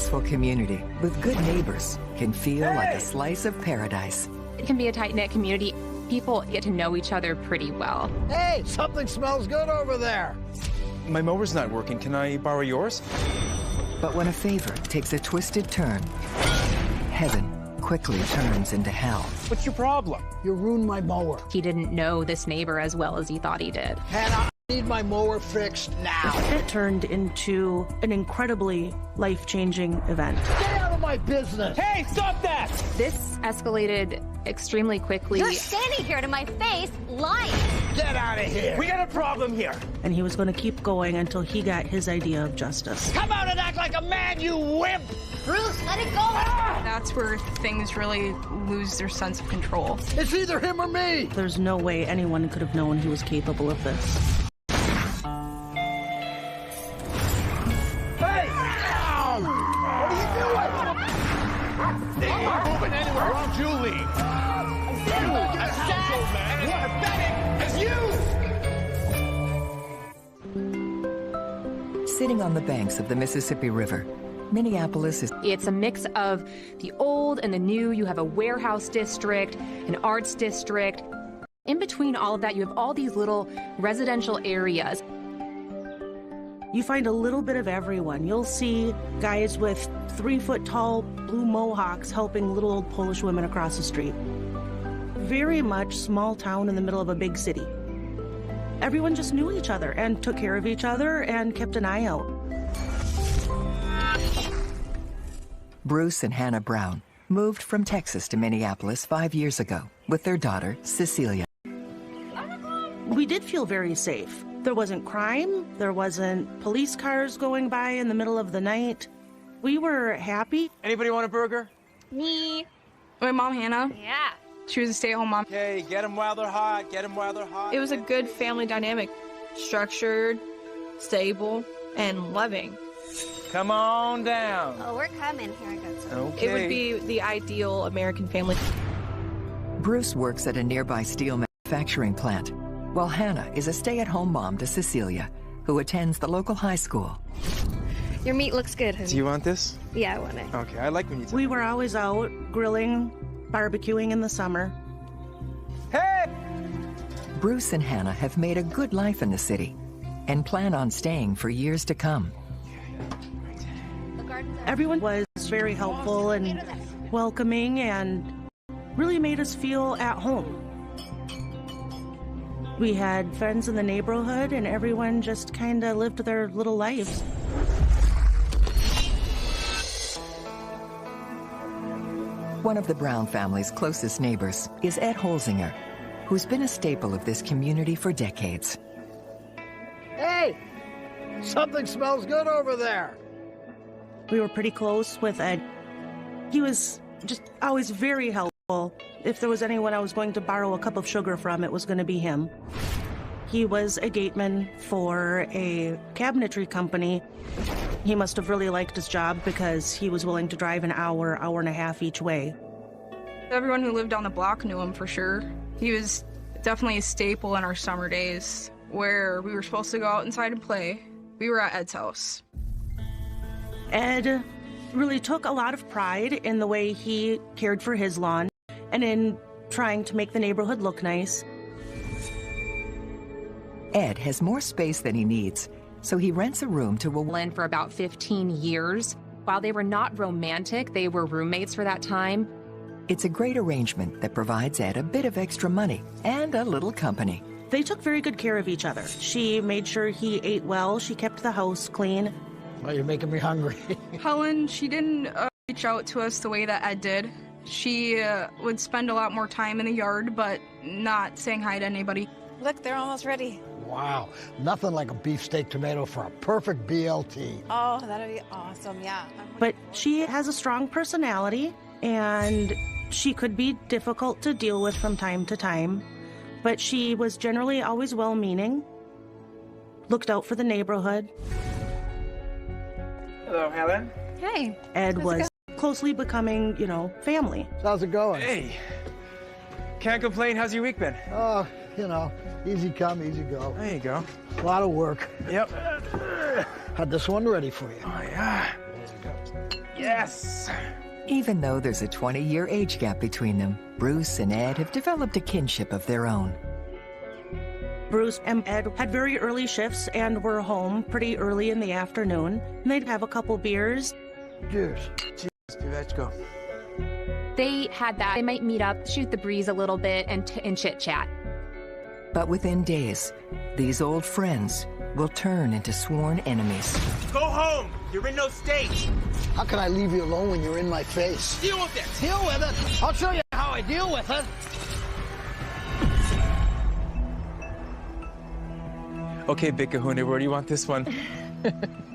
peaceful community with good neighbors can feel like a slice of paradise. It can be a tight-knit community. People get to know each other pretty well. Hey, something smells good over there. My mower's not working. Can I borrow yours? But when a favor takes a twisted turn, heaven quickly turns into hell. What's your problem? You ruined my mower. He didn't know this neighbor as well as he thought he did. Hannah, I need my mower fixed now. It turned into an incredibly life-changing event. Get out of my business. Hey, stop that! This escalated extremely quickly. You're standing here to my face, lying. Get out of here. We got a problem here. And he was going to keep going until he got his idea of justice. Come out and act like a man, you wimp. Bruce, let it go. That's where things really lose their sense of control. It's either him or me. There's no way anyone could have known he was capable of this. Hey! Ow! What are you doing? They aren't moving anywhere. Why don't you leave? As household man, as pathetic as you! Sitting on the banks of the Mississippi River, Minneapolis is... It's a mix of the old and the new. You have a warehouse district, an arts district. In between all of that, you have all these little residential areas. You find a little bit of everyone. You'll see guys with 3-foot-tall blue mohawks helping little old Polish women across the street. Very much small town in the middle of a big city. Everyone just knew each other and took care of each other and kept an eye out. Bruce and Hannah Brown moved from Texas to Minneapolis 5 years ago with their daughter, Cecilia. We did feel very safe. There wasn't crime. There wasn't police cars going by in the middle of the night. We were happy. Anybody want a burger? Me. My mom, Hannah, Yeah. she was a stay-at-home mom. Okay, get them while they're hot. Get them while they're hot. It was a good family dynamic. Structured, stable, and loving. Come on down. Oh, we're coming. Here I go. Okay. It would be the ideal American family. Bruce works at a nearby steel manufacturing plant, while Hannah is a stay-at-home mom to Cecilia, who attends the local high school. Your meat looks good, honey. Do you want this? Yeah, I want it. Okay, I like when you... We were always out grilling, barbecuing in the summer. Hey! Bruce and Hannah have made a good life in the city and plan on staying for years to come. Everyone was very helpful and welcoming and really made us feel at home. We had friends in the neighborhood and everyone just kind of lived their little lives. One of the Brown family's closest neighbors is Ed Holzinger, who's been a staple of this community for decades. Hey! Something smells good over there. We were pretty close with Ed. He was just always very helpful. If there was anyone I was going to borrow a cup of sugar from, it was going to be him. He was a gateman for a cabinetry company. He must have really liked his job because he was willing to drive an hour, hour and a half each way. Everyone who lived on the block knew him for sure. He was definitely a staple in our summer days where we were supposed to go out inside and play. We were at Ed's house. Ed really took a lot of pride in the way he cared for his lawn and in trying to make the neighborhood look nice. Ed has more space than he needs, so he rents a room to In for about 15 years. While they were not romantic, they were roommates for that time. It's a great arrangement that provides Ed a bit of extra money and a little company. They took very good care of each other. She made sure he ate well. She kept the house clean. Well, you're making me hungry. Helen, she didn't reach out to us the way that Ed did. She would spend a lot more time in the yard, but not saying hi to anybody. Look, they're almost ready. Wow, nothing like a beefsteak tomato for a perfect BLT. Oh, that'd be awesome, yeah. But she has a strong personality, and she could be difficult to deal with from time to time. But she was generally always well-meaning, looked out for the neighborhood. Hello, Helen. Hey. Ed was closely becoming, family. How's it going? Hey. Can't complain. How's your week been? Oh, easy come, easy go. There you go. A lot of work. Yep. Had this one ready for you. Oh, yeah. There you go. Yes! Even though there's a 20-year age gap between them, Bruce and Ed have developed a kinship of their own. Bruce and Ed had very early shifts and were home pretty early in the afternoon. And they'd have a couple beers. Cheers. Let's go. They had that. They might meet up, shoot the breeze a little bit, and chit-chat. But within days, these old friends will turn into sworn enemies. Go home! You're in no state! How can I leave you alone when you're in my face? Deal with it! Deal with it? I'll show you how I deal with it. Okay, Big Kahuna, where do you want this one?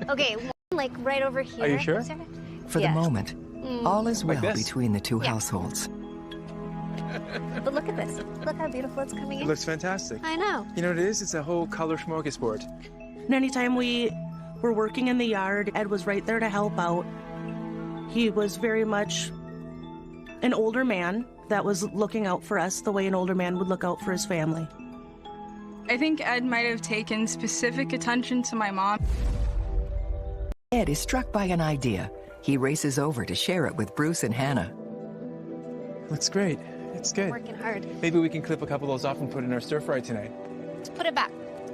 Okay, one, like right over here. Are you sure? For the moment, all is well Like this? between the two households. But look at this. Look how beautiful it's coming It in. looks fantastic. I know. You know what it is? It's a whole color smorgasbord. And anytime we were working in the yard, Ed was right there to help out. He was very much an older man that was looking out for us the way an older man would look out for his family. I think Ed might have taken specific attention to my mom. Ed is struck by an idea. He races over to share it with Bruce and Hannah. Looks great. It's good. Working hard. Maybe we can clip a couple of those off and put in our stir fry tonight. Just put it back.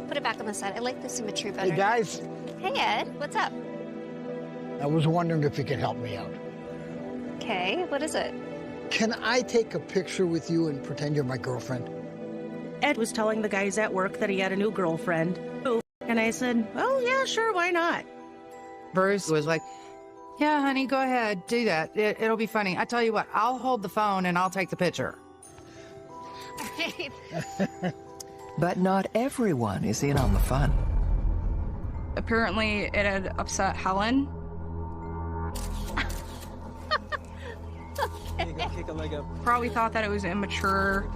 Put it back on the side. I like the symmetry better. Hey, guys. Hey, Ed. What's up? I was wondering if you could help me out. Okay, what is it? Can I take a picture with you and pretend you're my girlfriend? Ed was telling the guys at work that he had a new girlfriend. And I said, oh, yeah, sure, why not? Bruce was like, yeah, honey, go ahead, do that. It'll be funny. I tell you what, I'll hold the phone and I'll take the picture. But not everyone is in on the fun. Apparently, it had upset Helen. Kick a leg up. Probably thought that it was immature.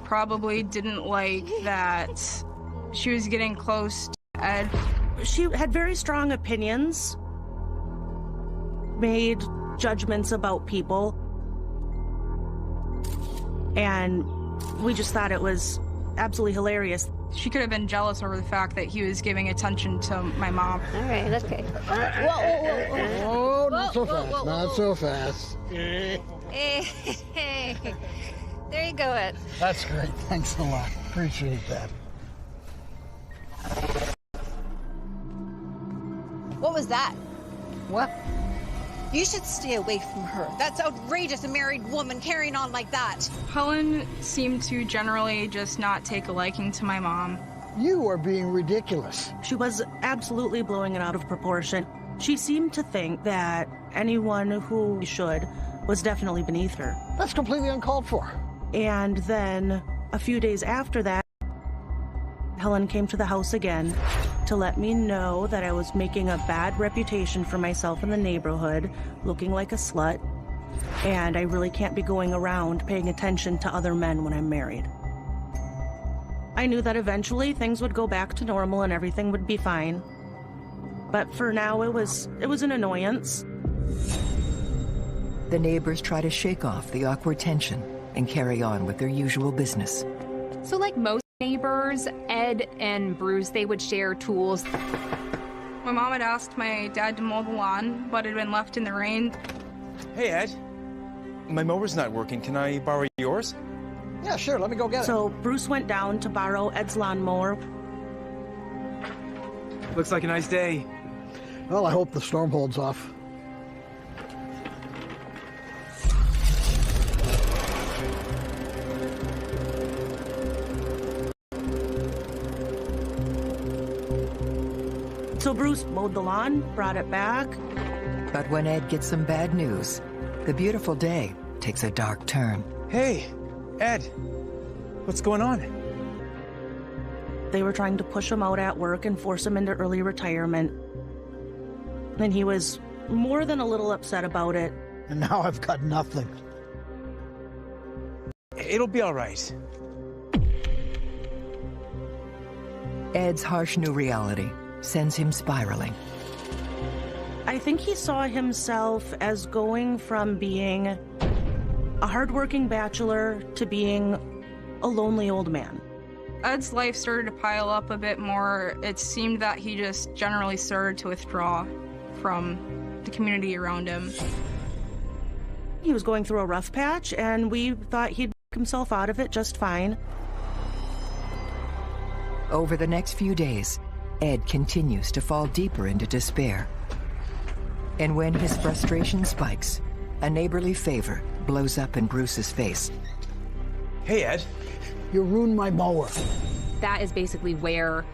Probably didn't like that she was getting close to Ed. She had very strong opinions, made judgments about people, and we just thought it was absolutely hilarious. She could have been jealous over the fact that he was giving attention to my mom. All right, okay. Whoa. Oh, not so fast. Not so fast. Hey. There you go, Ed. That's great. Thanks a lot. Appreciate that. What was that? What? You should stay away from her. That's outrageous, a married woman carrying on like that. Helen seemed to generally just not take a liking to my mom. You are being ridiculous. She was absolutely blowing it out of proportion. She seemed to think that anyone who should was definitely beneath her. That's completely uncalled for. And then a few days after that, Helen came to the house again to let me know that I was making a bad reputation for myself in the neighborhood, looking like a slut, and I really can't be going around paying attention to other men when I'm married. I knew that eventually things would go back to normal and everything would be fine. But for now, it was an annoyance. The neighbors try to shake off the awkward tension and carry on with their usual business. So like most neighbors, Ed and Bruce, they would share tools. My mom had asked my dad to mow the lawn, but it had been left in the rain. Hey, Ed. My mower's not working. Can I borrow yours? Yeah, sure. Let me go get it. So Bruce went down to borrow Ed's lawnmower. Looks like a nice day. Well, I hope the storm holds off. So Bruce mowed the lawn, brought it back. But when Ed gets some bad news, the beautiful day takes a dark turn. Hey, Ed. What's going on? They were trying to push him out at work and force him into early retirement. And he was more than a little upset about it. And now I've got nothing. It'll be all right. Ed's harsh new reality sends him spiraling. I think he saw himself as going from being a hardworking bachelor to being a lonely old man. Ed's life started to pile up a bit more. It seemed that he just generally started to withdraw from the community around him. He was going through a rough patch, and we thought he'd work himself out of it just fine. Over the next few days, Ed continues to fall deeper into despair. And when his frustration spikes, a neighborly favor blows up in Bruce's face. Hey, Ed. You ruined my mower. That is basically where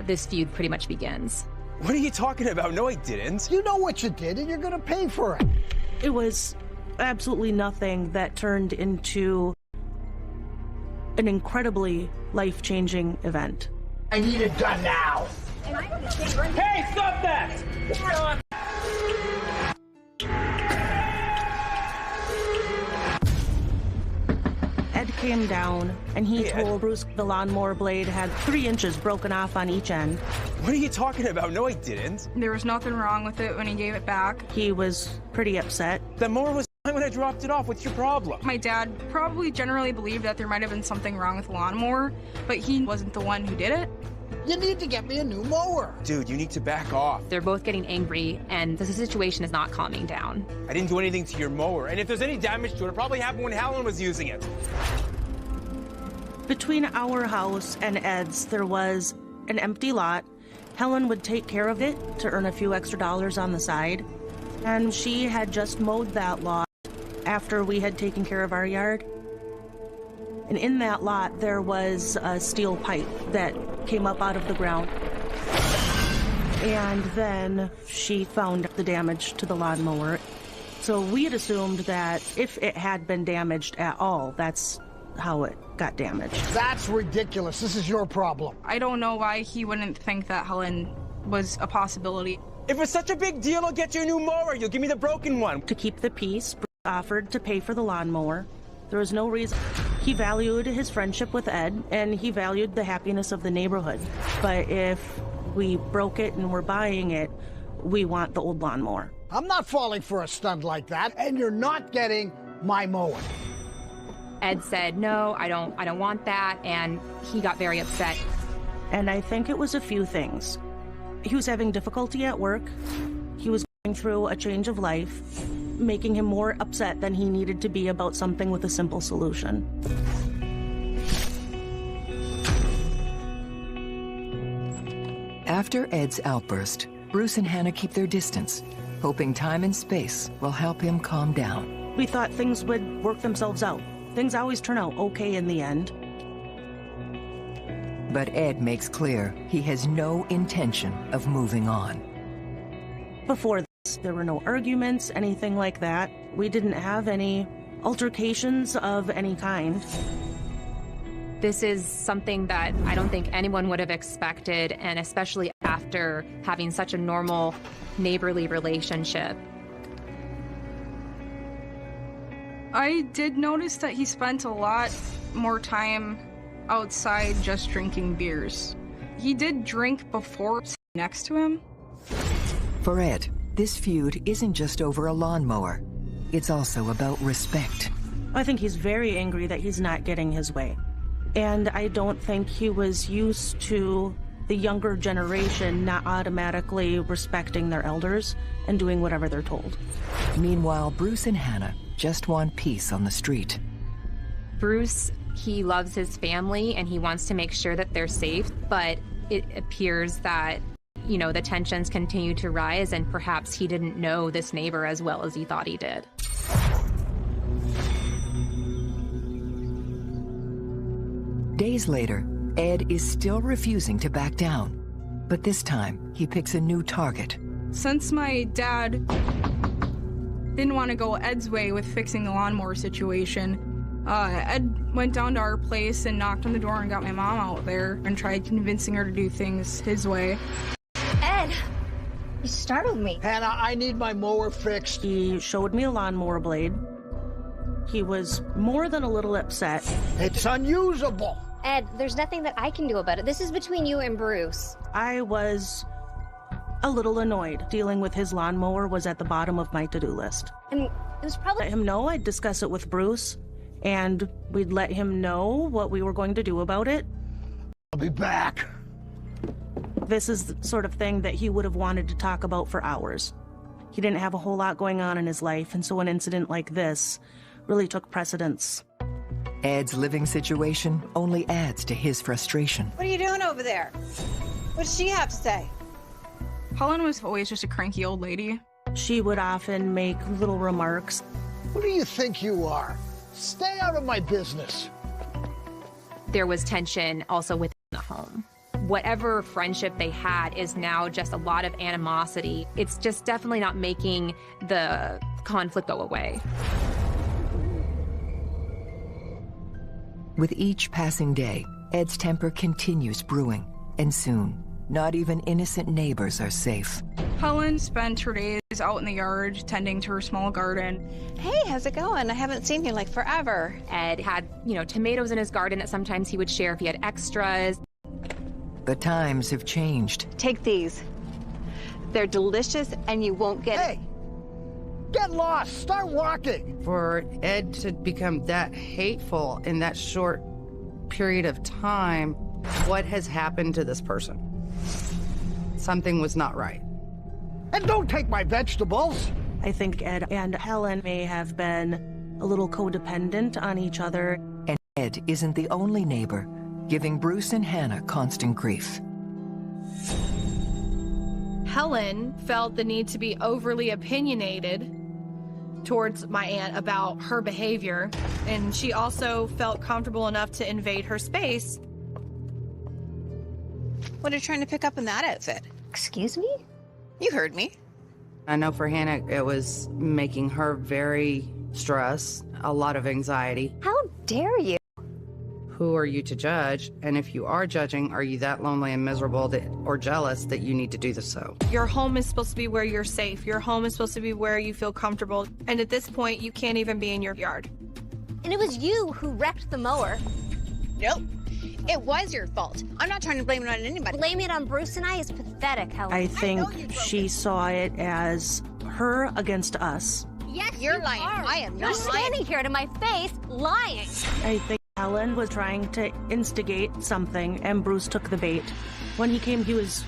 this feud pretty much begins. What are you talking about? No, I didn't. You know what you did, and you're gonna pay for it. It was absolutely nothing that turned into an incredibly life-changing event. I need it done now. Hey, stop that! Ed came down, and he told Bruce the lawnmower blade had 3 inches broken off on each end. What are you talking about? No, I didn't. There was nothing wrong with it when he gave it back. He was pretty upset. The mower was fine when I dropped it off. What's your problem? My dad probably generally believed that there might have been something wrong with the lawnmower, but he wasn't the one who did it. You need to get me a new mower. Dude, you need to back off. They're both getting angry, and the situation is not calming down. I didn't do anything to your mower, and if there's any damage to it, it probably happened when Helen was using it. Between our house and Ed's, there was an empty lot. Helen would take care of it to earn a few extra dollars on the side, and she had just mowed that lot after we had taken care of our yard. And in that lot, there was a steel pipe that came up out of the ground. And then she found the damage to the lawnmower. So we had assumed that if it had been damaged at all, that's how it got damaged. That's ridiculous. This is your problem. I don't know why he wouldn't think that Helen was a possibility. If it's such a big deal, I'll get you a new mower. You'll give me the broken one. To keep the peace, Bruce offered to pay for the lawnmower. There was no reason. He valued his friendship with Ed, and he valued the happiness of the neighborhood. But if we broke it and we're buying it, we want the old lawnmower. I'm not falling for a stunt like that, and you're not getting my mower. Ed said, no, I don't want that, and he got very upset. And I think it was a few things. He was having difficulty at work. He was going through a change of life, making him more upset than he needed to be about something with a simple solution. After Ed's outburst, Bruce and Hannah keep their distance, hoping time and space will help him calm down. We thought things would work themselves out. Things always turn out okay in the end. But Ed makes clear he has no intention of moving on. Before this, there were no arguments, anything like that. We didn't have any altercations of any kind. This is something that I don't think anyone would have expected, and especially after having such a normal, neighborly relationship. I did notice that he spent a lot more time outside just drinking beers. He did drink before sitting next to him. For Ed, this feud isn't just over a lawnmower. It's also about respect. I think he's very angry that he's not getting his way. And I don't think he was used to the younger generation not automatically respecting their elders and doing whatever they're told. Meanwhile, Bruce and Hannah just want peace on the street. Bruce, he loves his family and he wants to make sure that they're safe, but it appears that, you know, the tensions continue to rise, and perhaps he didn't know this neighbor as well as he thought he did. Days later, Ed is still refusing to back down. But this time, he picks a new target. Since my dad didn't want to go Ed's way with fixing the lawnmower situation, Ed went down to our place and knocked on the door and got my mom out there and tried convincing her to do things his way. Ed, you startled me. Hannah, I need my mower fixed. He showed me a lawnmower blade. He was more than a little upset. It's unusable. Ed, there's nothing that I can do about it. This is between you and Bruce. I was a little annoyed. Dealing with his lawnmower was at the bottom of my to-do list. And it was probably... Let him know I'd discuss it with Bruce, and we'd let him know what we were going to do about it. I'll be back. This is the sort of thing that he would have wanted to talk about for hours. He didn't have a whole lot going on in his life, and so an incident like this really took precedence. Ed's living situation only adds to his frustration. What are you doing over there? What does she have to say? Helen was always just a cranky old lady. She would often make little remarks. Who do you think you are? Stay out of my business. There was tension also within the home. Whatever friendship they had is now just a lot of animosity. It's just definitely not making the conflict go away. With each passing day, Ed's temper continues brewing, and soon, not even innocent neighbors are safe. Helen spent her days out in the yard tending to her small garden. Hey, how's it going? I haven't seen you like forever. Ed had, tomatoes in his garden that sometimes he would share if he had extras. The times have changed. Take these. They're delicious and you won't get Hey! Get lost! Start walking! For Ed to become that hateful in that short period of time, what has happened to this person? Something was not right. And don't take my vegetables! I think Ed and Helen may have been a little codependent on each other. And Ed isn't the only neighbor, giving Bruce and Hannah constant grief. Helen felt the need to be overly opinionated towards my aunt about her behavior, and she also felt comfortable enough to invade her space. What are you trying to pick up in that outfit? Excuse me? You heard me. I know for Hannah, it was making her very stressed, a lot of anxiety. How dare you? Who are you to judge? And if you are judging, are you that lonely and miserable or jealous that you need to do this so? Your home is supposed to be where you're safe. Your home is supposed to be where you feel comfortable. And at this point, you can't even be in your yard. And it was you who wrecked the mower. Nope. It was your fault. I'm not trying to blame it on anybody. Blaming it on Bruce and I is pathetic, Helen. I think she saw it as her against us. Yes, you're lying. I am not You're standing here to my face, lying. I think Helen was trying to instigate something, and Bruce took the bait. When he came, he was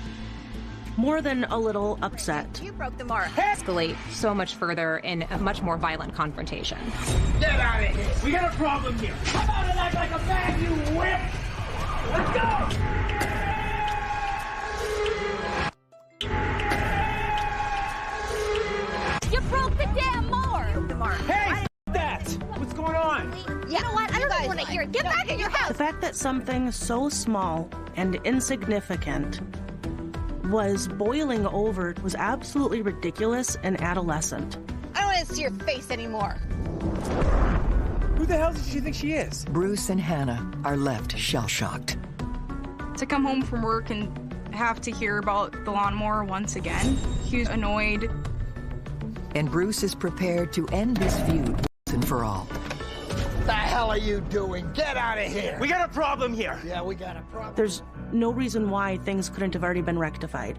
more than a little upset. You broke the mark. Escalate so much further in a much more violent confrontation. Get out of here. We got a problem here. Come out and act like a man, you whip. Let's go. You broke the damn mower. Broke the mark. Hey, that. What's going on? You know what? I don't want to hear it. Get back in your house. The fact that something so small and insignificant was boiling over was absolutely ridiculous and adolescent. I don't want to see your face anymore. Who the hell does she think she is? Bruce and Hannah are left shell-shocked. To come home from work and have to hear about the lawnmower once again, he was annoyed. And Bruce is prepared to end this feud once and for all. What the hell are you doing? Get out of here! We got a problem here. Yeah, we got a problem. There's no reason why things couldn't have already been rectified.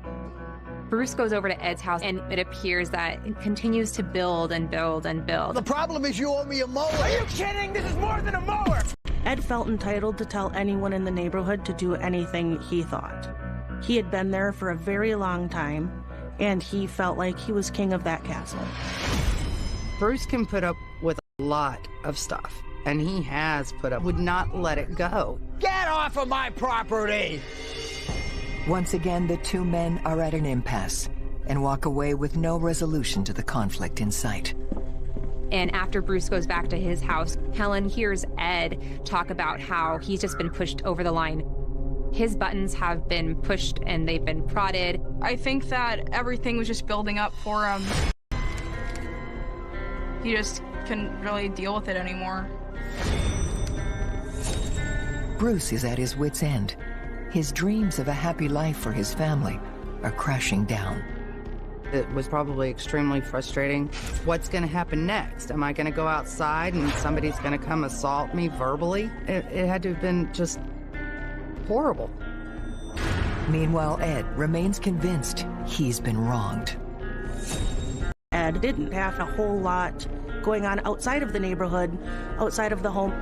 Bruce goes over to Ed's house, and it appears that it continues to build and build and build. The problem is you owe me a mower. Are you kidding? This is more than a mower. Ed felt entitled to tell anyone in the neighborhood to do anything he thought. He had been there for a very long time, and he felt like he was king of that castle. Bruce can put up with a lot of stuff, and he has put up, would not let it go. Get off of my property! Once again, the two men are at an impasse and walk away with no resolution to the conflict in sight. And after Bruce goes back to his house, Helen hears Ed talk about how he's just been pushed over the line. His buttons have been pushed and they've been prodded. I think that everything was just building up for him. He just couldn't really deal with it anymore. Bruce is at his wit's end. His dreams of a happy life for his family are crashing down. It was probably extremely frustrating. What's going to happen next? Am I going to go outside and somebody's going to come assault me verbally? It had to have been just horrible. Meanwhile, Ed remains convinced he's been wronged. Ed didn't have a whole lot going on outside of the neighborhood, outside of the home,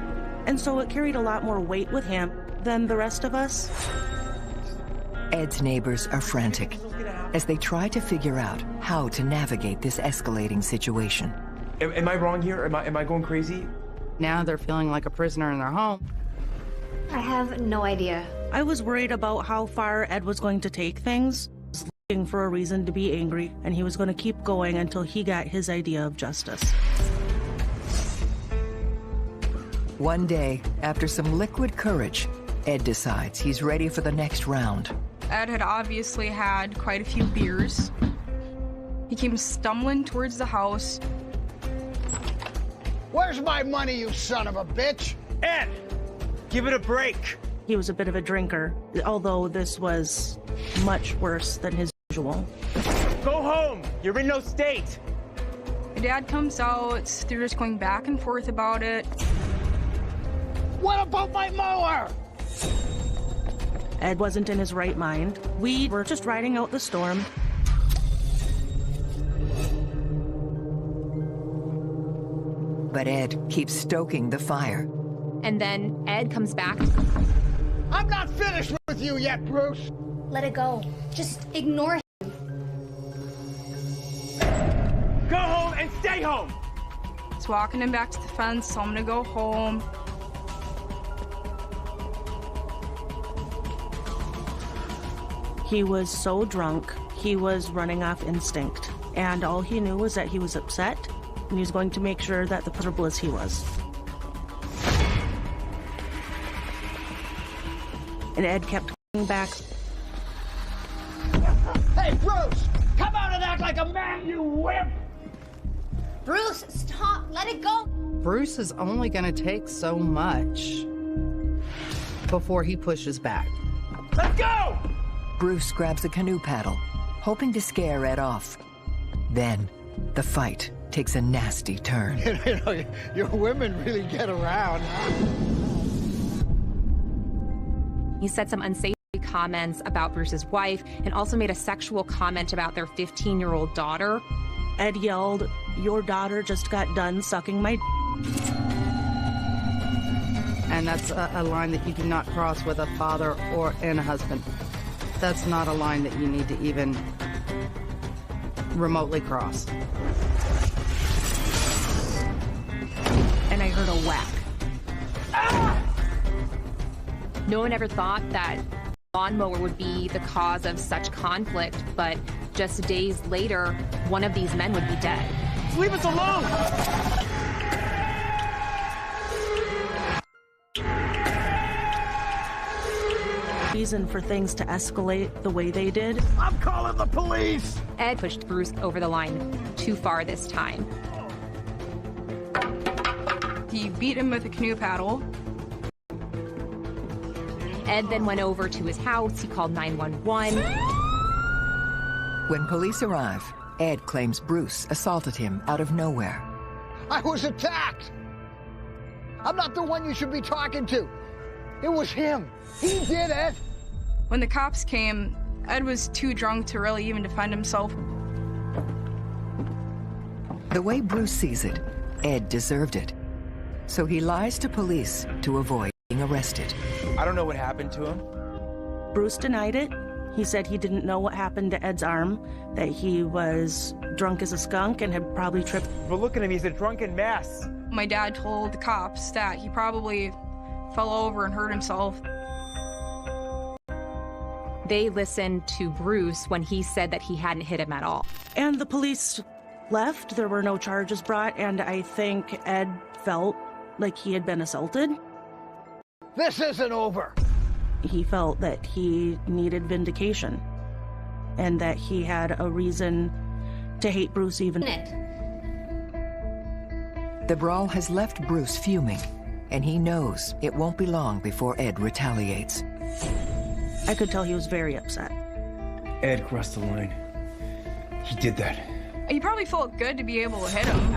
and so it carried a lot more weight with him than the rest of us. Ed's neighbors are frantic as they try to figure out how to navigate this escalating situation. Am I wrong here? Am I going crazy? Now they're feeling like a prisoner in their home. I have no idea. I was worried about how far Ed was going to take things. He was looking for a reason to be angry, and he was going to keep going until he got his idea of justice. One day, after some liquid courage, Ed decides he's ready for the next round. Ed had obviously had quite a few beers. He came stumbling towards the house. Where's my money, you son of a bitch? Ed, give it a break. He was a bit of a drinker, although this was much worse than his usual. Go home. You're in no state. My dad comes out. They're just going back and forth about it. What about my mower? Ed wasn't in his right mind. We were just riding out the storm. But Ed keeps stoking the fire. And then Ed comes back. I'm not finished with you yet, Bruce. Let it go. Just ignore him. Go home and stay home. He's walking him back to the fence, so I'm gonna go home. He was so drunk, he was running off instinct. And all he knew was that he was upset, and he was going to make sure that the miserable as he was. And Ed kept coming back. Hey, Bruce! Come out and act like a man, you wimp! Bruce, stop. Let it go. Bruce is only going to take so much before he pushes back. Let's go! Bruce grabs a canoe paddle, hoping to scare Ed off. Then, the fight takes a nasty turn. You know, your women really get around. He said some unsavory comments about Bruce's wife and also made a sexual comment about their 15-year-old daughter. Ed yelled, "Your daughter just got done sucking my d-." And that's a line that you do not cross with a father and a husband. That's not a line that you need to even remotely cross. And I heard a whack. Ah! No one ever thought that lawnmower would be the cause of such conflict, but just days later, one of these men would be dead. Leave us alone! Reason for things to escalate the way they did. I'm calling the police! Ed pushed Bruce over the line too far this time. He beat him with a canoe paddle. Ed then went over to his house. He called 911. When police arrive, Ed claims Bruce assaulted him out of nowhere. I was attacked! I'm not the one you should be talking to. It was him. He did it! When the cops came, Ed was too drunk to really even defend himself. The way Bruce sees it, Ed deserved it. So he lies to police to avoid being arrested. I don't know what happened to him. Bruce denied it. He said he didn't know what happened to Ed's arm, that he was drunk as a skunk and had probably tripped. But look at him, he's a drunken mess. My dad told the cops that he probably fell over and hurt himself. They listened to Bruce when he said that he hadn't hit him at all. And the police left. There were no charges brought, and I think Ed felt like he had been assaulted. This isn't over. He felt that he needed vindication and that he had a reason to hate Bruce even. The brawl has left Bruce fuming, and he knows it won't be long before Ed retaliates. I could tell he was very upset. Ed crossed the line. He did that. He probably felt good to be able to hit him,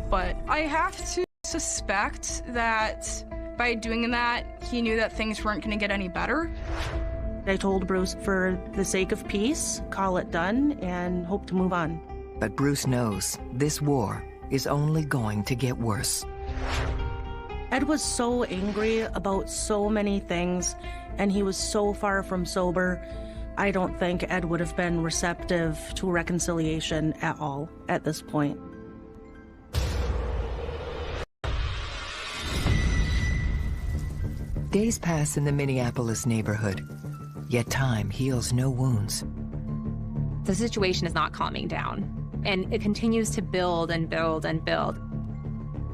but I have to suspect that by doing that, he knew that things weren't going to get any better. I told Bruce, for the sake of peace, call it done and hope to move on. But Bruce knows this war is only going to get worse. Ed was so angry about so many things, and he was so far from sober. I don't think Ed would have been receptive to reconciliation at all at this point. Days pass in the Minneapolis neighborhood, yet time heals no wounds. The situation is not calming down, and it continues to build and build and build.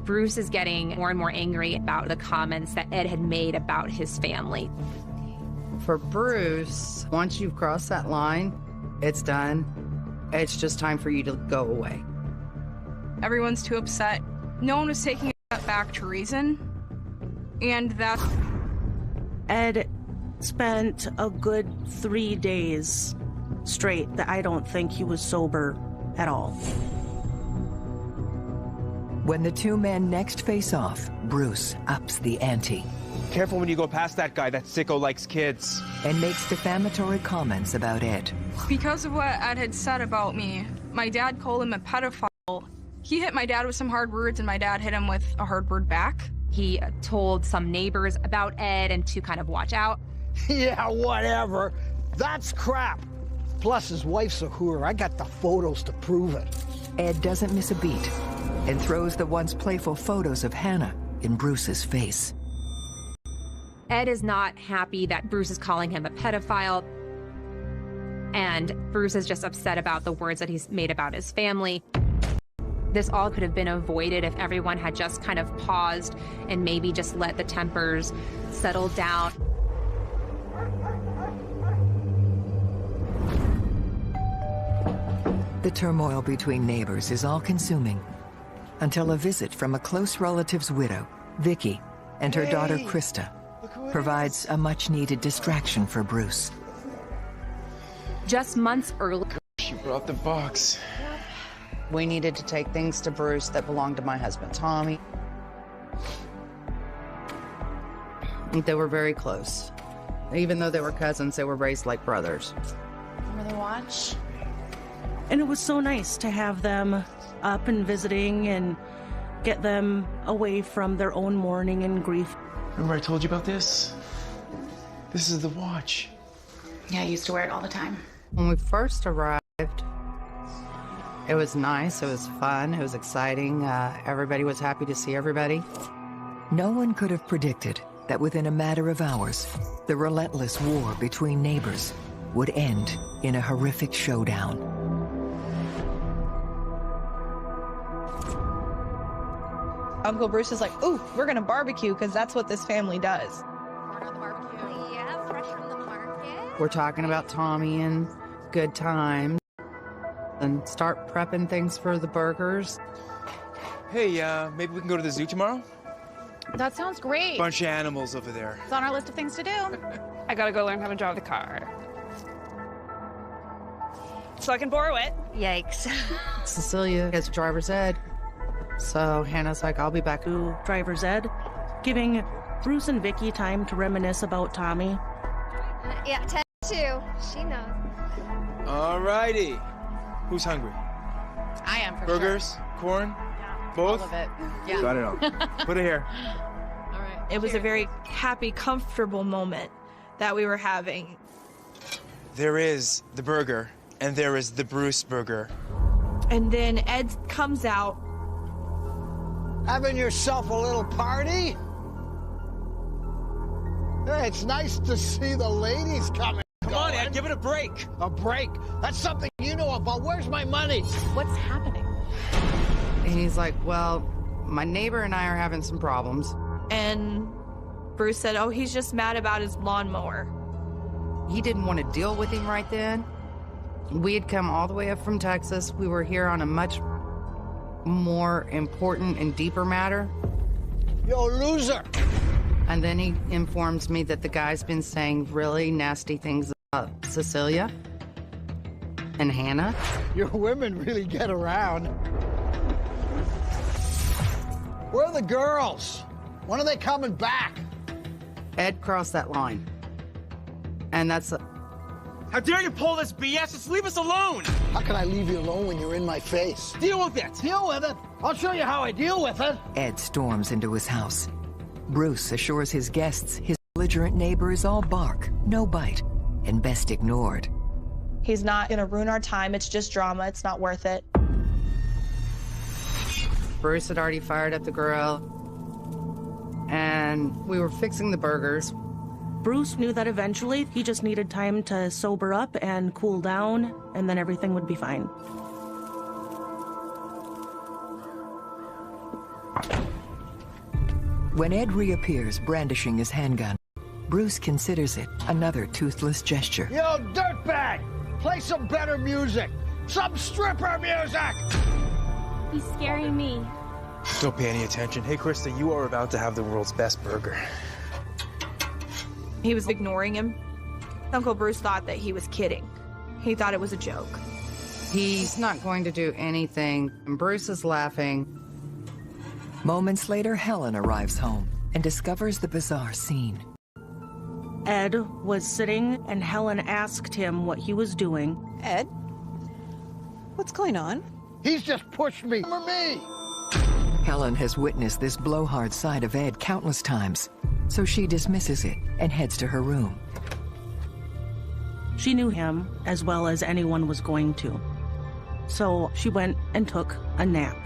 Bruce is getting more and more angry about the comments that Ed had made about his family. For Bruce, once you've crossed that line, it's done. It's just time for you to go away. Everyone's too upset. No one was taking a step back to reason. And that's... Ed spent a good 3 days straight that I don't think he was sober at all. When the two men next face off, Bruce ups the ante. Careful when you go past that guy. That sicko likes kids. And makes defamatory comments about Ed. Because of what Ed had said about me, my dad called him a pedophile. He hit my dad with some hard words, and my dad hit him with a hard word back. He told some neighbors about Ed and to kind of watch out. Yeah, whatever. That's crap. Plus, his wife's a hooer. I got the photos to prove it. Ed doesn't miss a beat and throws the once playful photos of Hannah in Bruce's face. Ed is not happy that Bruce is calling him a pedophile, and Bruce is just upset about the words that he's made about his family. This all could have been avoided if everyone had just kind of paused and maybe just let the tempers settle down. The turmoil between neighbors is all-consuming until a visit from a close relative's widow, Vicky, and her daughter, Krista, provides a much-needed distraction for Bruce. Just months earlier, She brought the box. We needed to take things to Bruce that belonged to my husband, Tommy. They were very close. Even though they were cousins, they were raised like brothers. Remember the watch? And it was so nice to have them up and visiting and get them away from their own mourning and grief. Remember I told you about this? This is the watch. Yeah, I used to wear it all the time. When we first arrived, it was nice, it was fun, it was exciting. Everybody was happy to see everybody. No one could have predicted that within a matter of hours, the relentless war between neighbors would end in a horrific showdown. Uncle Bruce is like, ooh, we're gonna barbecue because that's what this family does. Yeah, fresh from the market. We're talking about Tommy and good times and start prepping things for the burgers. Hey, maybe we can go to the zoo tomorrow? That sounds great. Bunch of animals over there. It's on our list of things to do. I gotta go learn how to drive the car. So I can borrow it. Yikes. Cecilia has driver's ed. So Hannah's like, I'll be back. To driver's ed, giving Bruce and Vicky time to reminisce about Tommy. Yeah, 10-2. She knows. Alrighty. Who's hungry? I am for Burgers? Corn? Both? All of it. Yeah. Got it all. Put it here. All right. It was a very happy, comfortable moment that we were having. There is the burger, and there is the Bruce burger. And then Ed comes out. Having yourself a little party? Hey, it's nice to see the ladies coming. Come on, Ed, give it a break. A break? That's something you know about. Where's my money? What's happening? And he's like, well, my neighbor and I are having some problems. And Bruce said, oh, he's just mad about his lawnmower. He didn't want to deal with him right then. We had come all the way up from Texas. We were here on a much more important and deeper matter. Yo, loser! And then he informs me that the guy's been saying really nasty things about Cecilia and Hannah. Your women really get around. Where are the girls? When are they coming back? Ed crossed that line. And that's How dare you pull this BS? Just leave us alone! How can I leave you alone when you're in my face? Deal with it! Deal with it? I'll show you how I deal with it. Ed storms into his house. Bruce assures his guests his belligerent neighbor is all bark, no bite, and best ignored. He's not gonna ruin our time. It's just drama. It's not worth it. Bruce had already fired up the grill, and we were fixing the burgers. Bruce knew that eventually he just needed time to sober up and cool down, and then everything would be fine. When Ed reappears brandishing his handgun, Bruce considers it another toothless gesture. Yo, dirtbag! Play some better music! Some stripper music! He's scaring me. Don't pay any attention. Hey, Krista, you are about to have the world's best burger. He was ignoring him. Uncle Bruce thought that he was kidding. He thought it was a joke. He's not going to do anything. And Bruce is laughing. Moments later, Helen arrives home and discovers the bizarre scene. Ed was sitting, and Helen asked him what he was doing. Ed? What's going on? He's just pushed me. For me! Helen has witnessed this blowhard side of Ed countless times, so she dismisses it and heads to her room. She knew him as well as anyone was going to. So she went and took a nap.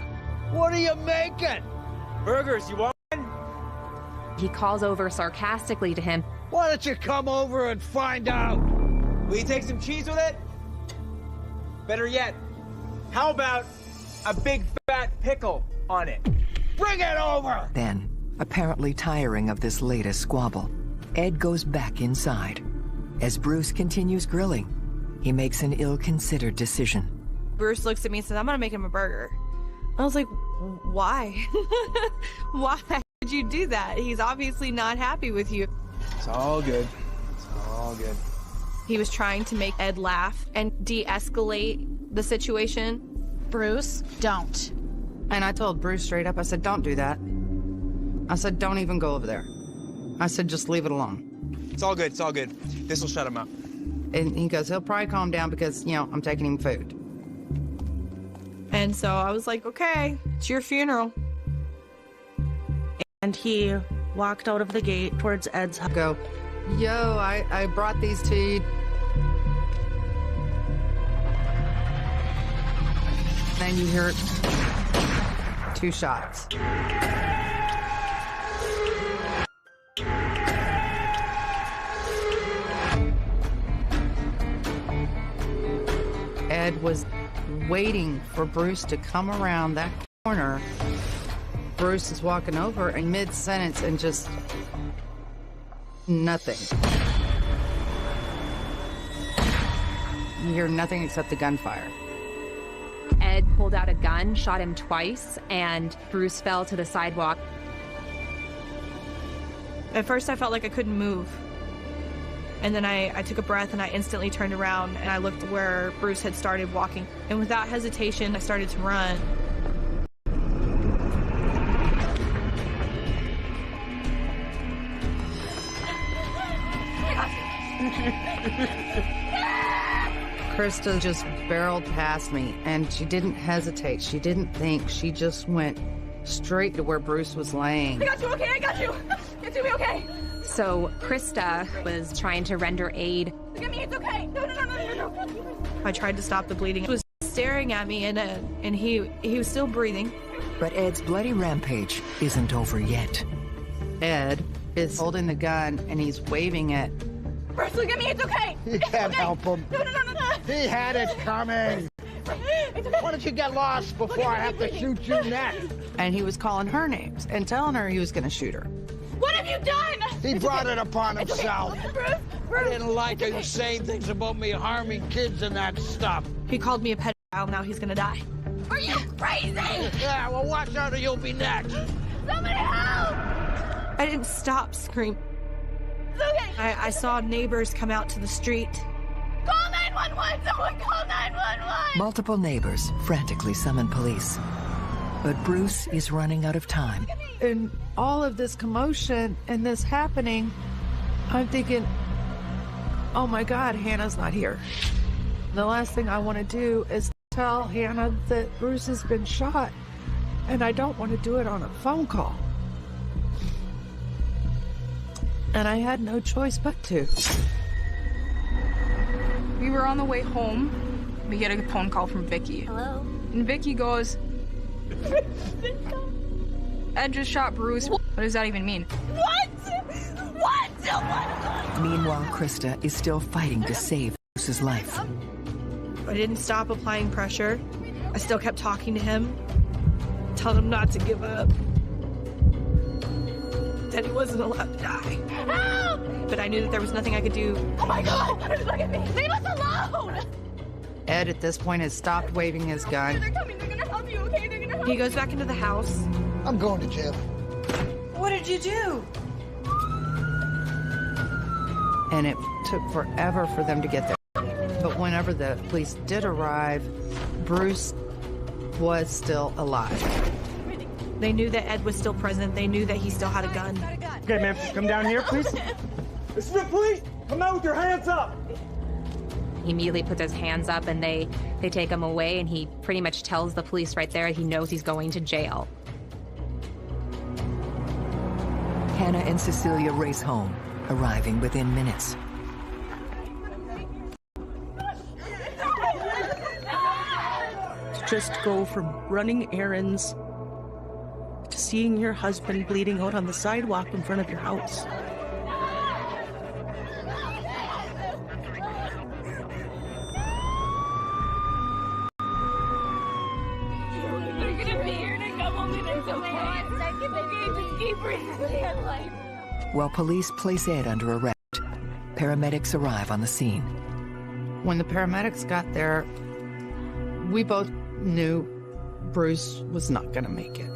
What are you making? Burgers, you want one? He calls over sarcastically to him. Why don't you come over and find out? Will you take some cheese with it? Better yet, how about a big fat pickle on it? Bring it over! Then, apparently tiring of this latest squabble, Ed goes back inside. As Bruce continues grilling, he makes an ill-considered decision. Bruce looks at me and says, I'm gonna make him a burger. I was like, why? Why would you do that? He's obviously not happy with you. It's all good. It's all good. He was trying to make Ed laugh and de-escalate the situation. Bruce, don't. And I told Bruce straight up, I said, don't do that. I said, don't even go over there. I said, just leave it alone. It's all good. It's all good. This will shut him up. And he goes, he'll probably calm down because, you know, I'm taking him food. And so I was like, okay, it's your funeral. And he walked out of the gate towards Ed's house. Go, yo, I brought these to you. Then you hear 2 shots. Ed was waiting for Bruce to come around that corner. Bruce is walking over in mid-sentence and just nothing. You hear nothing except the gunfire. Ed pulled out a gun, shot him twice, and Bruce fell to the sidewalk. At first I felt like I couldn't move. And then I took a breath and I instantly turned around and I looked where Bruce had started walking. And without hesitation, I started to run. Krista just barreled past me, and she didn't hesitate. She didn't think. She just went straight to where Bruce was laying. I got you, okay? I got you. It's gonna be okay. So Krista was trying to render aid. Look at me, it's okay. No. I tried to stop the bleeding. He was staring at me, and he was still breathing. But Ed's bloody rampage isn't over yet. Ed is holding the gun, and he's waving it. Bruce, look at me, it's okay. You can't help him. No. He had it coming. It's okay. Why don't you get lost before I have to shoot you next? And he was calling her names and telling her he was going to shoot her. What have you done? He brought it upon himself. Bruce. I didn't like how you saying things about me harming kids and that stuff. He called me a pedophile. Now he's gonna die. Are you crazy? Yeah, well, watch out or you'll be next. Somebody help! I didn't stop screaming. It's okay. I saw neighbors come out to the street. Call 911! Someone call 911! Multiple neighbors frantically summon police. But Bruce is running out of time. In all of this commotion and this happening, I'm thinking, oh my God, Hannah's not here. The last thing I want to do is tell Hannah that Bruce has been shot, and I don't want to do it on a phone call. And I had no choice but to. We were on the way home. We get a phone call from Vicky. Hello? And Vicky goes, Ed just shot Bruce. What does that even mean? What? Meanwhile, Krista is still fighting to save Bruce's life. I didn't stop applying pressure. I still kept talking to him, telling him not to give up, that he wasn't allowed to die. Help! But I knew that there was nothing I could do. Oh my God! Look at me! Leave us alone! Ed, at this point, has stopped waving his gun. They're coming. They're gonna help you, okay? They're gonna help He goes back into the house. I'm going to jail. What did you do? And it took forever for them to get there. But whenever the police did arrive, Bruce was still alive. They knew that Ed was still present. They knew that he still had a gun. Okay, ma'am, come down here, please. This is the police! Come out with your hands up! He immediately puts his hands up and they take him away, and he pretty much tells the police right there he knows he's going to jail. Hannah and Cecilia race home, arriving within minutes. To just go from running errands to seeing your husband bleeding out on the sidewalk in front of your house. They're gonna be here in a couple minutes, okay? Just keep breathing. While police place Ed under arrest, paramedics arrive on the scene. When the paramedics got there, we both knew Bruce was not going to make it.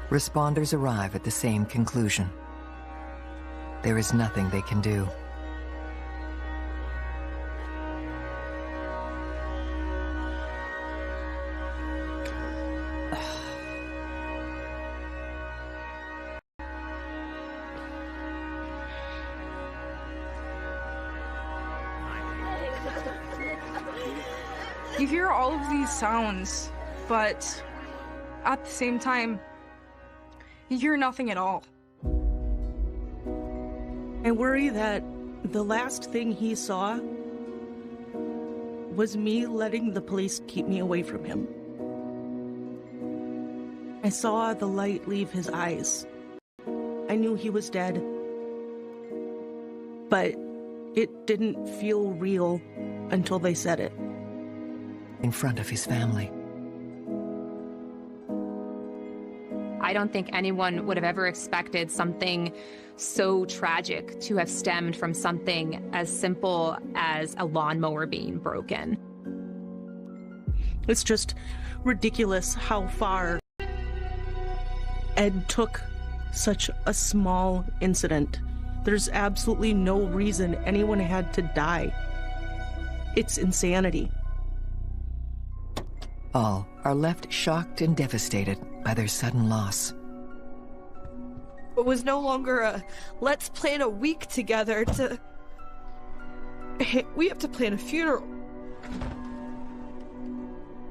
Responders arrive at the same conclusion. There is nothing they can do. You hear all of these sounds, but at the same time, you hear nothing at all. I worry that the last thing he saw was me letting the police keep me away from him. I saw the light leave his eyes. I knew he was dead, but it didn't feel real until they said it. In front of his family. I don't think anyone would have ever expected something so tragic to have stemmed from something as simple as a lawnmower being broken. It's just ridiculous how far Ed took such a small incident. There's absolutely no reason anyone had to die. It's insanity. All are left shocked and devastated by their sudden loss. It was no longer a, let's plan a week together to... Hey, we have to plan a funeral.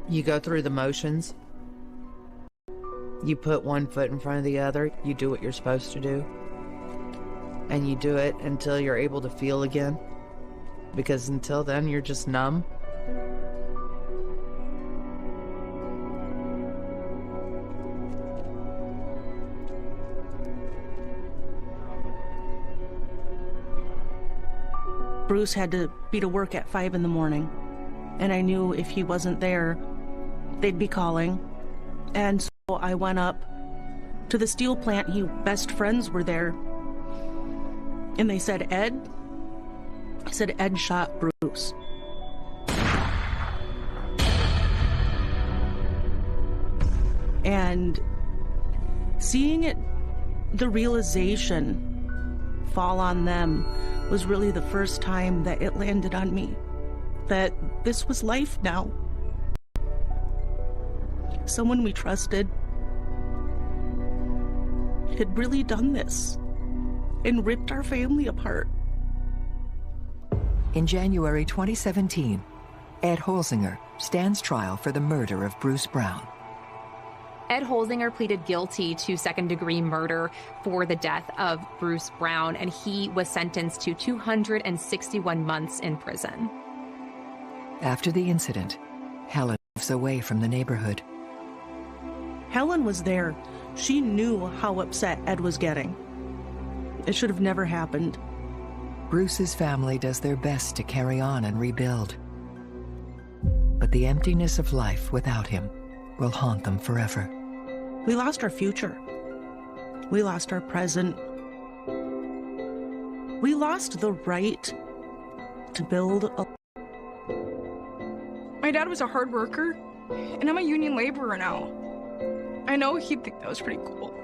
You go through the motions. You put one foot in front of the other. You do what you're supposed to do. And you do it until you're able to feel again. Because until then, you're just numb. Bruce had to be to work at 5 in the morning, and I knew if he wasn't there, they'd be calling. And so I went up to the steel plant. Best friends were there, and they said, Ed? I said, Ed shot Bruce. And seeing it, the realization fall on them was really the first time that it landed on me, that this was life now. Someone we trusted had really done this and ripped our family apart. In January 2017, Ed Holzinger stands trial for the murder of Bruce Brown. Ed Holzinger pleaded guilty to second-degree murder for the death of Bruce Brown, and he was sentenced to 261 months in prison. After the incident, Helen moves away from the neighborhood. Helen was there. She knew how upset Ed was getting. It should have never happened. Bruce's family does their best to carry on and rebuild. But the emptiness of life without him will haunt them forever. We lost our future. We lost our present. We lost the right to build a... My dad was a hard worker, and I'm a union laborer now. I know he'd think that was pretty cool.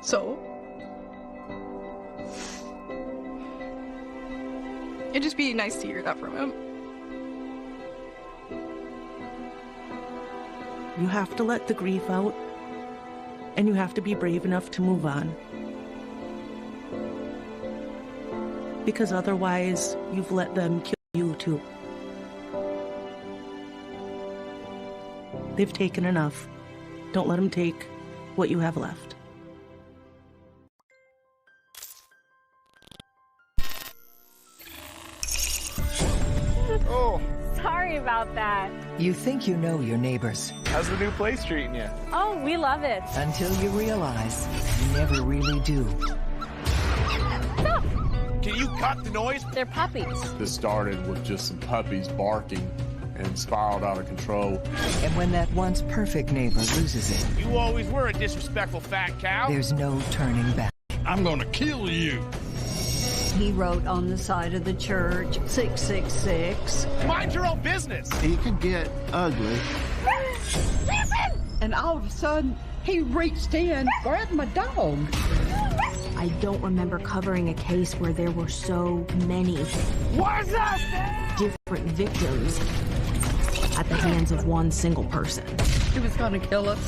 So, it'd just be nice to hear that from him. You have to let the grief out, and you have to be brave enough to move on. Because otherwise, you've let them kill you too. They've taken enough. Don't let them take what you have left. Oh. Sorry about that. You think you know your neighbors. How's the new place treating you? Oh, we love it. Until you realize you never really do. Stop! Can you cut the noise? They're puppies. This started with just some puppies barking and spiraled out of control. And when that once perfect neighbor loses it, You always were a disrespectful fat cow. there's no turning back. I'm gonna kill you. He wrote on the side of the church, 666. Mind your own business. He could get ugly. And all of a sudden, he reached in, grabbed my dog. I don't remember covering a case where there were so many different victims at the hands of one single person. He was gonna kill us.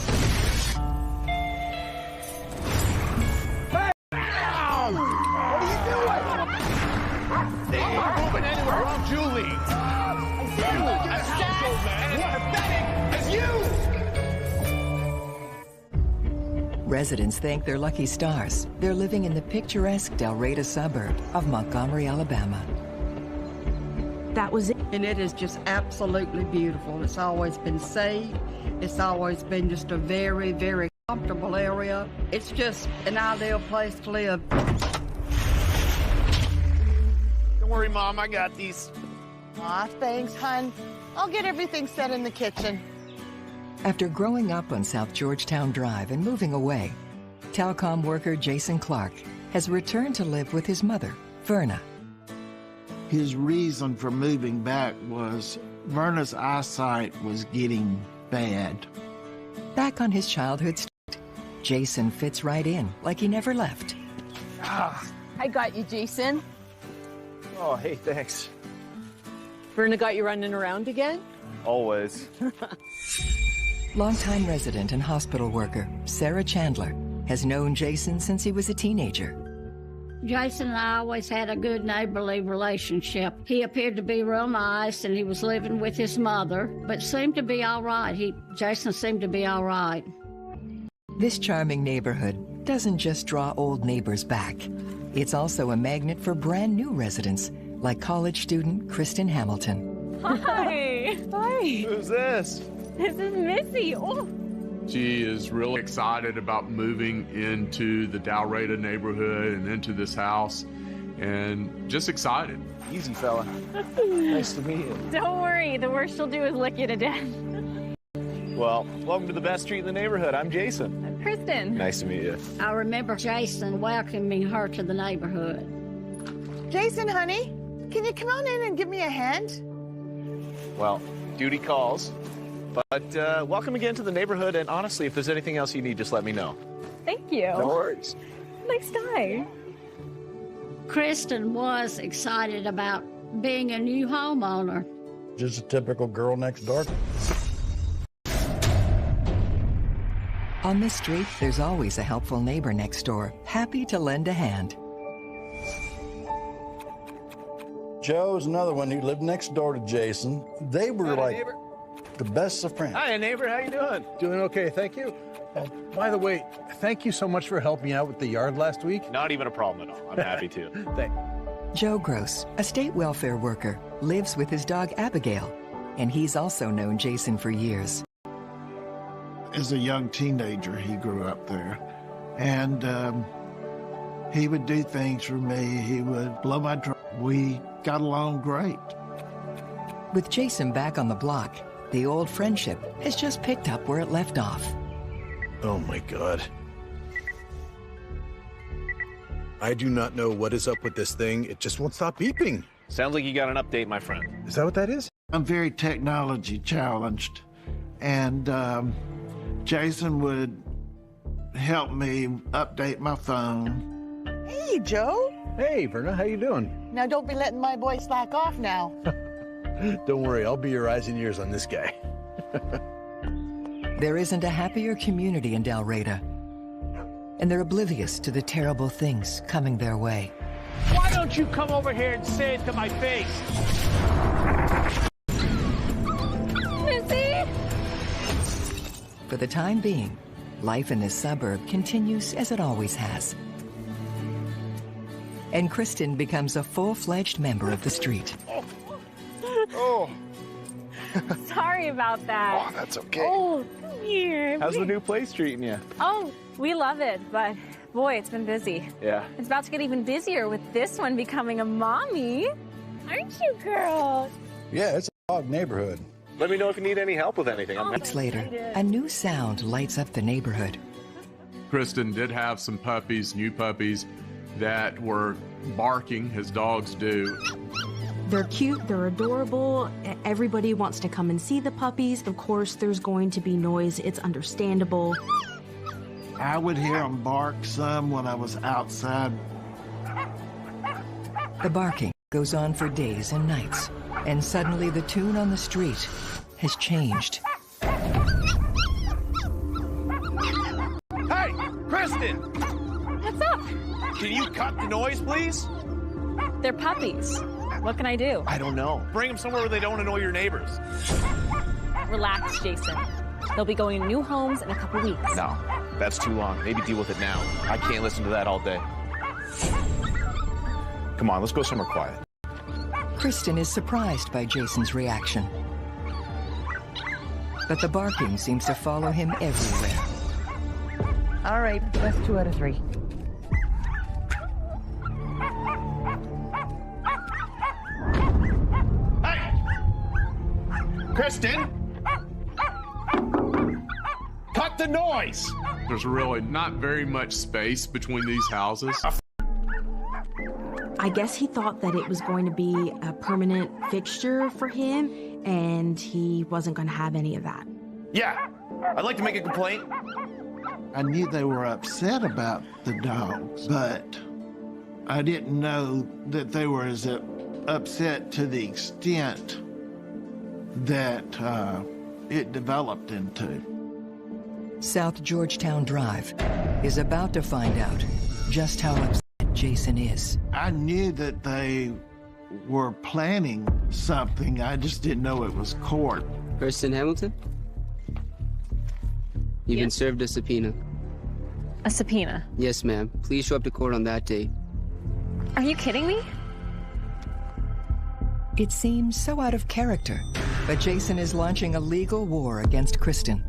Julie! As household man, as pathetic as you! Residents thank their lucky stars. They're living in the picturesque Delrata suburb of Montgomery, Alabama. That was it. And it is just absolutely beautiful. It's always been safe. It's always been just a very, very comfortable area. It's just an ideal place to live. Don't worry, Mom, I got these. Aw, thanks, hon. I'll get everything set in the kitchen. After growing up on South Georgetown Drive and moving away, telecom worker Jason Clark has returned to live with his mother, Verna. His reason for moving back was Verna's eyesight was getting bad. Back on his childhood street, Jason fits right in like he never left. I got you, Jason. Oh, hey, thanks. Verna got you running around again? Always. Longtime resident and hospital worker Sarah Chandler has known Jason since he was a teenager. Jason and I always had a good neighborly relationship. He appeared to be real nice, and he was living with his mother, but seemed to be all right. Jason seemed to be all right. This charming neighborhood doesn't just draw old neighbors back. It's also a magnet for brand new residents, like college student Kristen Hamilton. Hi. Hi. Who's this? This is Missy. Oh. She is really excited about moving into the Delrata neighborhood and into this house, and just excited. Easy, fella. Nice to meet you. Don't worry. The worst she'll do is lick you to death. Well, welcome to the best street in the neighborhood. I'm Jason. I'm Kristen. Nice to meet you. I remember Jason welcoming her to the neighborhood. Jason, honey, can you come on in and give me a hand? Well, duty calls. But welcome again to the neighborhood, and honestly, if there's anything else you need, just let me know. Thank you. No worries. Nice guy. Kristen was excited about being a new homeowner. Just a typical girl next door. On this street, there's always a helpful neighbor next door, happy to lend a hand. Joe's another one who lived next door to Jason. They were like The best of friends. Hi, neighbor. How you doing? Doing okay, thank you. By the way, thank you so much for helping out with the yard last week. Not even a problem at all. I'm happy to. Joe Gross, a state welfare worker, lives with his dog Abigail, and he's also known Jason for years. As a young teenager, he grew up there, and he would do things for me. He would blow my drum. We got along great. With Jason back on the block, the old friendship has just picked up where it left off. Oh my God. I do not know what is up with this thing. It just won't stop beeping. Sounds like you got an update, my friend. Is that what that is? I'm very technology challenged, and Jason would help me update my phone. Hey, Joe. Hey, Verna, how you doing? Now, don't be letting my boy slack off now. Don't worry, I'll be your eyes and ears on this guy. There isn't a happier community in Dalraida, and they're oblivious to the terrible things coming their way. Why don't you come over here and say it to my face? Missy! For the time being, life in this suburb continues as it always has. And Kristen becomes a full-fledged member of the street. Oh. Sorry about that. Oh, that's okay. Oh, come here. How's the new place treating you? Oh, we love it, but boy, it's been busy. Yeah. It's about to get even busier with this one becoming a mommy. Aren't you, girl? Yeah, it's a dog neighborhood. Let me know if you need any help with anything. Weeks later, a new sound lights up the neighborhood. Kristen did have some puppies, new puppies, that were barking as dogs do. They're cute, they're adorable. Everybody wants to come and see the puppies. Of course, there's going to be noise. It's understandable. I would hear them bark some when I was outside. The barking goes on for days and nights, and suddenly the tune on the street has changed. Hey, Kristen! What's up? Can you cut the noise, please? They're puppies. What can I do? I don't know. Bring them somewhere where they don't annoy your neighbors. Relax, Jason. They'll be going to new homes in a couple weeks. No, that's too long. Maybe deal with it now. I can't listen to that all day. Come on, let's go somewhere quiet. Kristen is surprised by Jason's reaction. But the barking seems to follow him everywhere. All right, that's 2 out of 3. Kristen! Cut the noise! There's really not very much space between these houses. I guess he thought that it was going to be a permanent fixture for him, and he wasn't going to have any of that. Yeah, I'd like to make a complaint. I knew they were upset about the dogs, but I didn't know that they were as upset to the extent that it developed into. South Georgetown Drive is about to find out just how upset Jason is. I knew that they were planning something. I just didn't know it was court. Kristen Hamilton? You've been served a subpoena. A subpoena? Yes, ma'am. Please show up to court on that date. Are you kidding me? It seems so out of character, but Jason is launching a legal war against Kristen.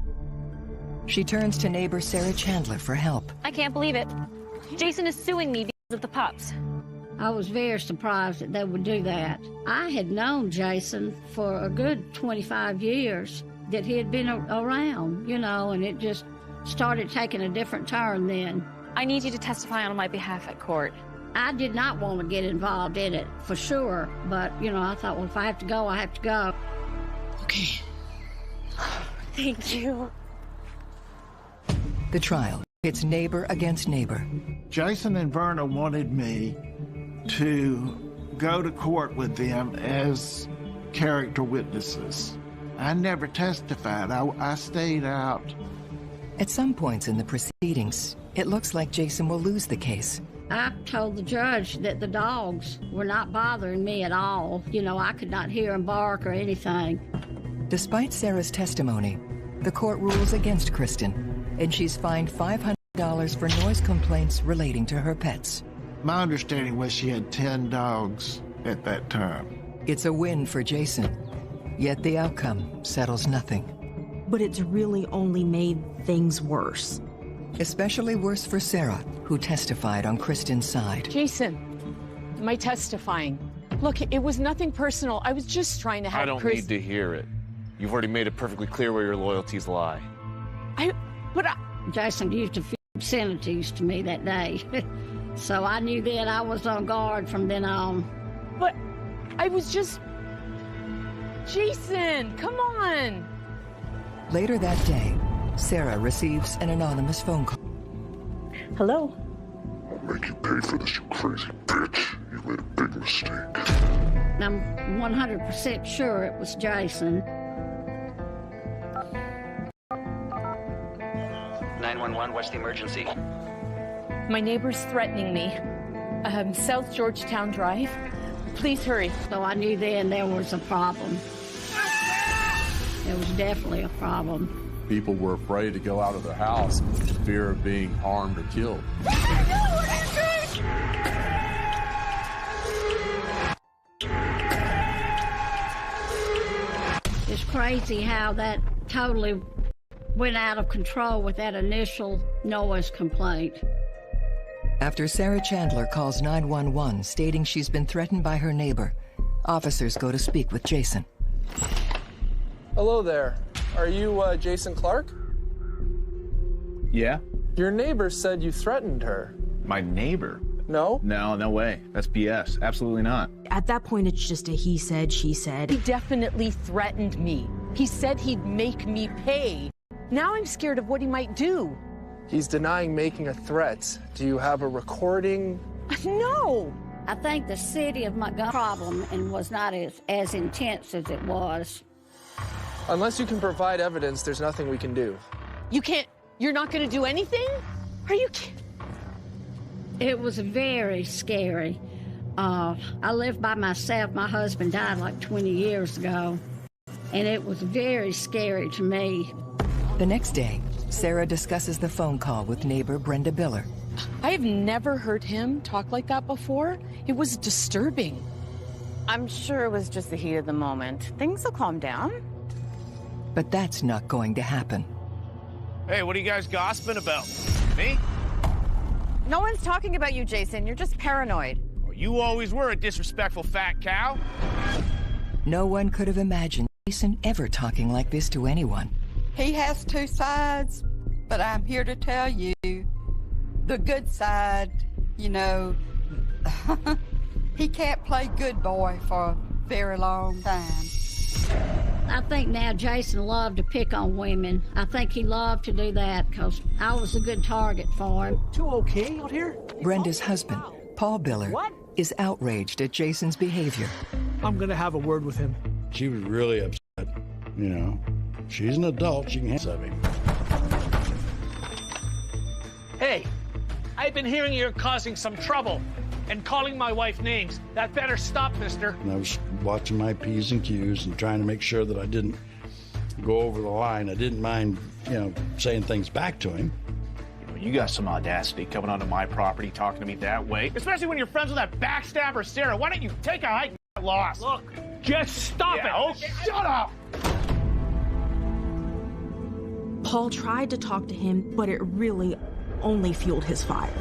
She turns to neighbor Sarah Chandler for help. I can't believe it. Jason is suing me because of the pups. I was very surprised that they would do that. I had known Jason for a good 25 years, that he had been around, you know, and it just started taking a different turn then. I need you to testify on my behalf at court. I did not want to get involved in it, for sure, but, you know, I thought, well, if I have to go, I have to go. Okay. Thank you. The trial pits neighbor against neighbor. Jason and Verna wanted me to go to court with them as character witnesses. I never testified. I stayed out. At some points in the proceedings, it looks like Jason will lose the case. I told the judge that the dogs were not bothering me at all. You know, I could not hear them bark or anything. Despite Sarah's testimony, the court rules against Kristen, and she's fined $500 for noise complaints relating to her pets. My understanding was she had 10 dogs at that time. It's a win for Jason, yet the outcome settles nothing. But it's really only made things worse. Especially worse for Sarah, who testified on Kristen's side. Jason, am I testifying? Look, it was nothing personal. I was just trying to help I don't need to hear it. You've already made it perfectly clear where your loyalties lie. Jason used a few obscenities to me that day. So I knew that I was on guard from then on. But I was just... Jason, come on! Later that day, Sarah receives an anonymous phone call. Hello? I'll make you pay for this, you crazy bitch. You made a big mistake. I'm 100% sure it was Jason. 911, what's the emergency? My neighbor's threatening me. South Georgetown Drive. Please hurry. So I knew then there was a problem. There was definitely a problem. People were afraid to go out of their house for fear of being harmed or killed. It's crazy how that totally went out of control with that initial noise complaint. After Sarah Chandler calls 911 stating she's been threatened by her neighbor, officers go to speak with Jason. Hello there. Are you Jason Clark? Yeah? Your neighbor said you threatened her. My neighbor? No? No way. That's BS. Absolutely not. At that point, it's just a he said, she said. He definitely threatened me. He said he'd make me pay. Now I'm scared of what he might do. He's denying making a threat. Do you have a recording? No! I think the city of Montgomery problem and was not as intense as it was. Unless you can provide evidence, there's nothing we can do. You can't... You're not going to do anything? Are you kidding? It was very scary. I lived by myself. My husband died like 20 years ago, and it was very scary to me. The next day, Sarah discusses the phone call with neighbor Brenda Biller. I have never heard him talk like that before. It was disturbing. I'm sure it was just the heat of the moment. Things will calm down. But that's not going to happen. Hey, what are you guys gossiping about? Me? No one's talking about you, Jason. You're just paranoid. Well, you always were a disrespectful fat cow. No one could have imagined Jason ever talking like this to anyone. He has two sides, but I'm here to tell you the good side, you know. He can't play good boy for a very long time. I think now Jason loved to pick on women. I think he loved to do that because I was a good target for him. Too okay out here? Brenda's husband, Paul Biller, is outraged at Jason's behavior. I'm gonna have a word with him. She was really upset, you know. She's an adult, she can handle it. Hey, I've been hearing you're causing some trouble and calling my wife names. That better stop, mister. And I was watching my P's and Q's and trying to make sure that I didn't go over the line. I didn't mind, you know, saying things back to him. You got some audacity coming onto my property talking to me that way. Especially when you're friends with that backstabber, Sarah. Why don't you take a hike and get lost? Look, just stop it. Oh, shut up! Paul tried to talk to him, but it really only fueled his fire.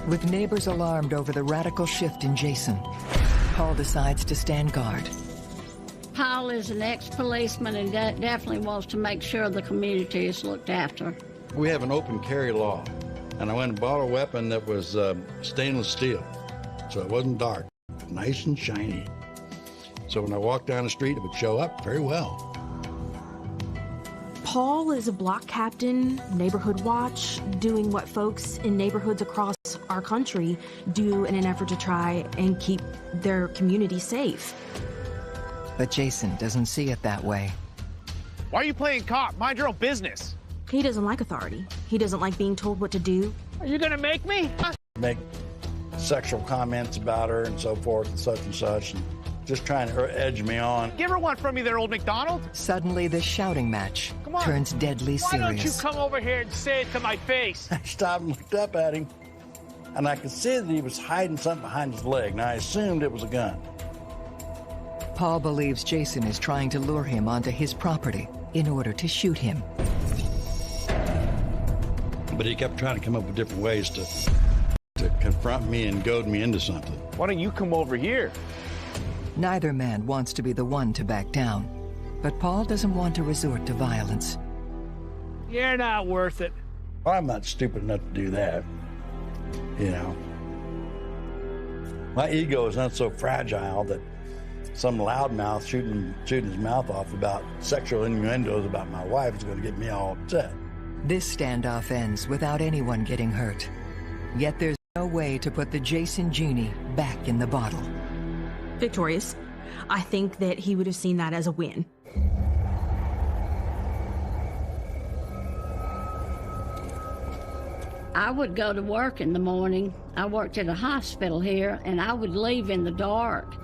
With neighbors alarmed over the radical shift in Jason, Paul decides to stand guard. Paul is an ex-policeman and definitely wants to make sure the community is looked after. We have an open carry law, and I went and bought a weapon that was stainless steel, so it wasn't dark, nice and shiny. So when I walked down the street, it would show up very well. Paul is a block captain, neighborhood watch, doing what folks in neighborhoods across our country do in an effort to try and keep their community safe. But Jason doesn't see it that way. Why are you playing cop? Mind your own business. He doesn't like authority. He doesn't like being told what to do. Are you gonna make me? Make sexual comments about her and so forth and such and such. And just trying to edge me on. Give her one from me there, old McDonald. Suddenly, the shouting match Come on. turns deadly Why serious. don't you come over here and say it to my face? I stopped and looked up at him, and I could see that he was hiding something behind his leg, and I assumed it was a gun. Paul believes Jason is trying to lure him onto his property in order to shoot him. But he kept trying to come up with different ways to confront me and goad me into something. Why don't you come over here? Neither man wants to be the one to back down, but Paul doesn't want to resort to violence. You're not worth it. Well, I'm not stupid enough to do that, you know. My ego is not so fragile that some loudmouth shooting his mouth off about sexual innuendos about my wife is going to get me all upset. This standoff ends without anyone getting hurt. Yet there's no way to put the Jason genie back in the bottle. Victorious. I think that he would have seen that as a win. I would go to work in the morning. I worked at a hospital here, and I would leave in the dark.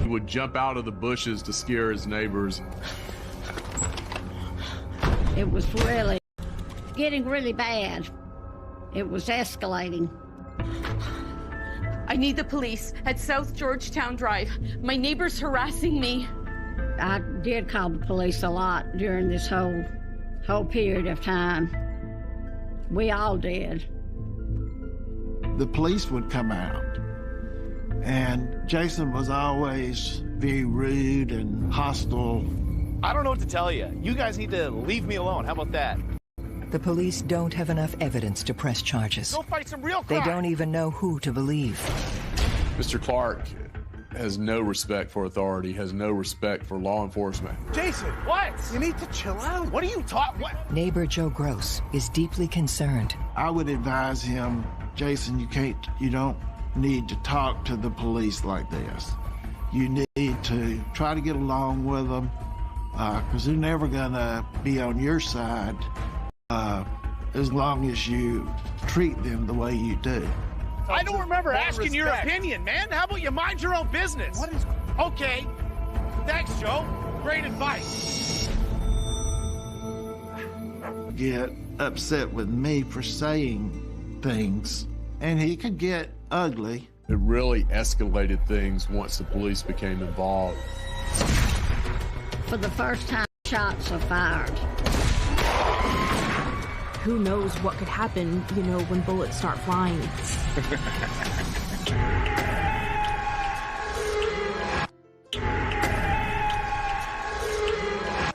He would jump out of the bushes to scare his neighbors. It was really getting really bad. It was escalating. I need the police at South Georgetown Drive. My neighbor's harassing me. I did call the police a lot during this whole period of time. We all did. The police would come out, and Jason was always very rude and hostile. I don't know what to tell you. You guys need to leave me alone. How about that? The police don't have enough evidence to press charges. Go fight some real crime. They don't even know who to believe. Mr. Clark has no respect for authority, has no respect for law enforcement. Jason, what? You need to chill out. What are you talking? What? Neighbor Joe Gross is deeply concerned. I would advise him, Jason, you don't need to talk to the police like this. You need to try to get along with them, because they're never gonna be on your side as long as you treat them the way you do. I don't remember asking your opinion, man. How about you mind your own business? What is... Okay. Thanks, Joe. Great advice. Get upset with me for saying things, and he could get ugly. It really escalated things once the police became involved. For the first time, shots are fired. Who knows what could happen, when bullets start flying.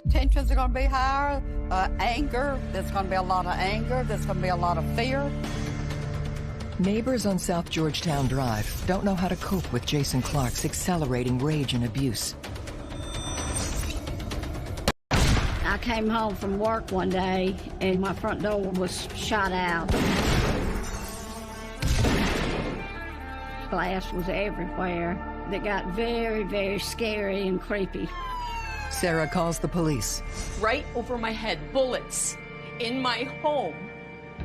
Tensions are going to be higher, anger, there's going to be a lot of anger, there's going to be a lot of fear. Neighbors on South Georgetown Drive don't know how to cope with Jason Clark's accelerating rage and abuse. I came home from work one day, and my front door was shot out. Glass was everywhere. That got very, very scary and creepy. Sarah calls the police. Right over my head, bullets in my home.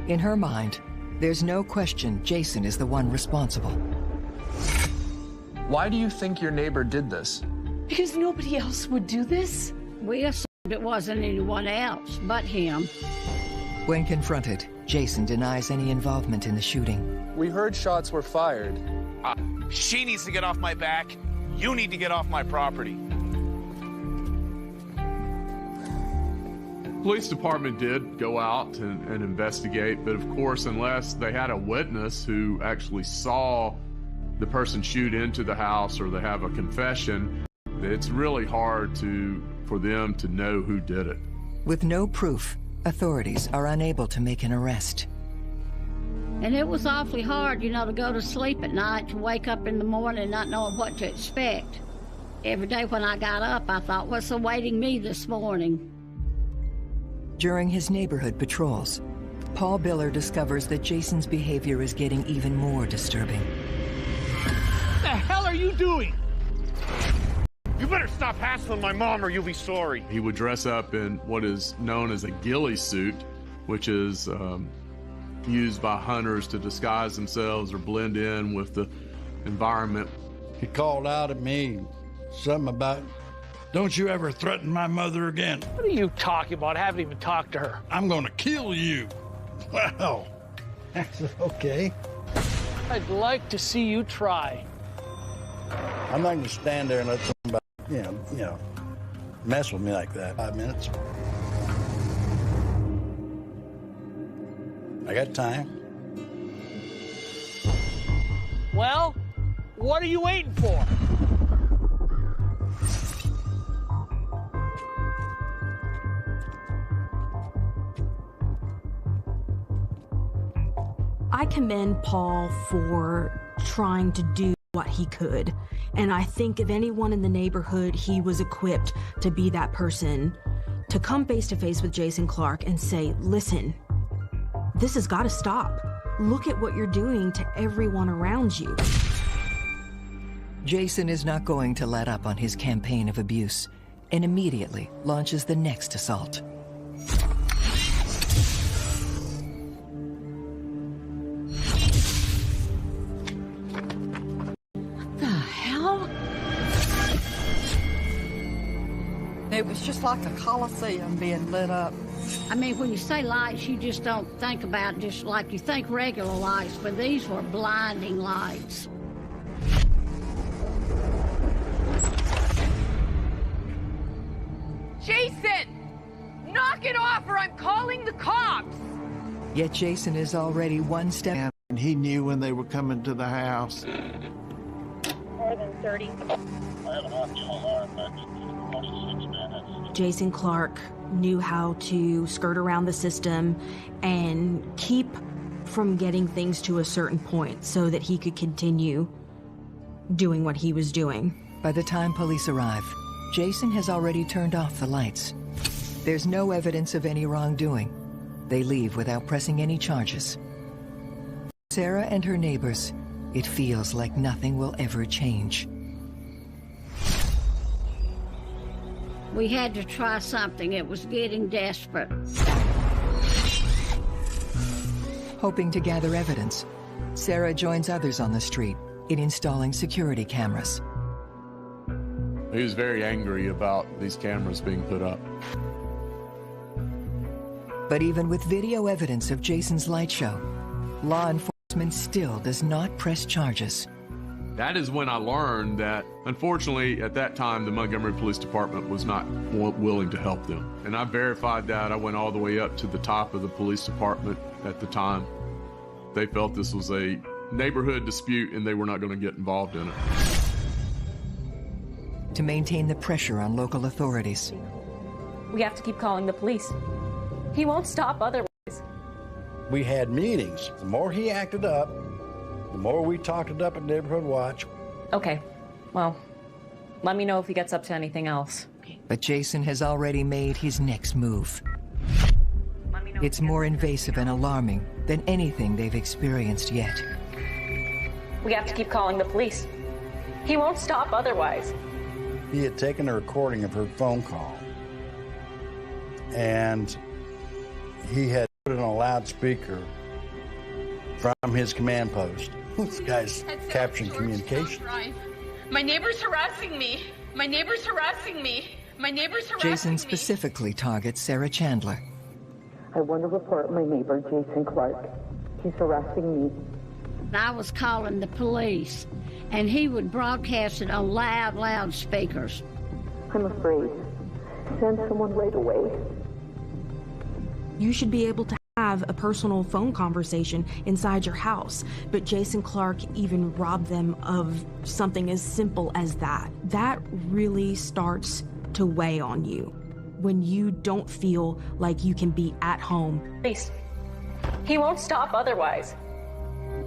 In her mind, there's no question Jason is the one responsible. Why do you think your neighbor did this? Because nobody else would do this. We assumed it wasn't anyone else but him. When confronted, Jason denies any involvement in the shooting. We heard shots were fired. She needs to get off my back. You need to get off my property. Police department did go out and investigate, but of course, unless they had a witness who actually saw the person shoot into the house or they have a confession, it's really hard for them to know who did it. With no proof, authorities are unable to make an arrest. And it was awfully hard, to go to sleep at night, to wake up in the morning not knowing what to expect. Every day when I got up, I thought, what's awaiting me this morning? During his neighborhood patrols, Paul Biller discovers that Jason's behavior is getting even more disturbing. What the hell are you doing? You better stop hassling my mom or you'll be sorry. He would dress up in what is known as a ghillie suit, which is used by hunters to disguise themselves or blend in with the environment. He called out at me something about, "Don't you ever threaten my mother again." What are you talking about? I haven't even talked to her. "I'm going to kill you." Well, I said, okay. I'd like to see you try. I'm not going to stand there and let somebody, you know, mess with me like that. 5 minutes. I got time. Well, what are you waiting for? I commend Paul for trying to do what he could. And I think if anyone in the neighborhood, he was equipped to be that person, to come face to face with Jason Clark and say, listen, this has got to stop. Look at what you're doing to everyone around you. Jason is not going to let up on his campaign of abuse and immediately launches the next assault. It was just like a coliseum being lit up. I mean, when you say lights, you just don't think about just like you think regular lights, but these were blinding lights. Jason! Knock it off or I'm calling the cops! Yet Jason is already one step, and he knew when they were coming to the house. More than 30. Jason Clark knew how to skirt around the system and keep from getting things to a certain point so that he could continue doing what he was doing. By the time police arrive, Jason has already turned off the lights. There's no evidence of any wrongdoing. They leave without pressing any charges. Sarah and her neighbors, it feels like nothing will ever change. We had to try something. It was getting desperate. Hoping to gather evidence, Sarah joins others on the street in installing security cameras. He was very angry about these cameras being put up. But even with video evidence of Jason's light show, law enforcement still does not press charges. That is when I learned that, unfortunately, at that time, the Montgomery Police Department was not willing to help them. And I verified that. I went all the way up to the top of the police department at the time. They felt this was a neighborhood dispute and they were not going to get involved in it. To maintain the pressure on local authorities. We have to keep calling the police. He won't stop otherwise. We had meetings. The more he acted up, the more we talked it up at Neighborhood Watch. Okay, well, let me know if he gets up to anything else. But Jason has already made his next move. It's more invasive and alarming than anything they've experienced yet. We have to keep calling the police. He won't stop otherwise. He had taken a recording of her phone call, and he had put it on a loudspeaker from his command post. This guy's capturing communication. My neighbor's harassing me. My neighbor's harassing me. My neighbor's harassing me. Jason specifically targets Sarah Chandler. I want to report my neighbor, Jason Clark. He's harassing me. I was calling the police, and he would broadcast it on loud speakers. I'm afraid. Send someone right away. You should be able to have a personal phone conversation inside your house, but Jason Clark even robbed them of something as simple as that. That really starts to weigh on you when you don't feel like you can be at home. Please. He won't stop otherwise.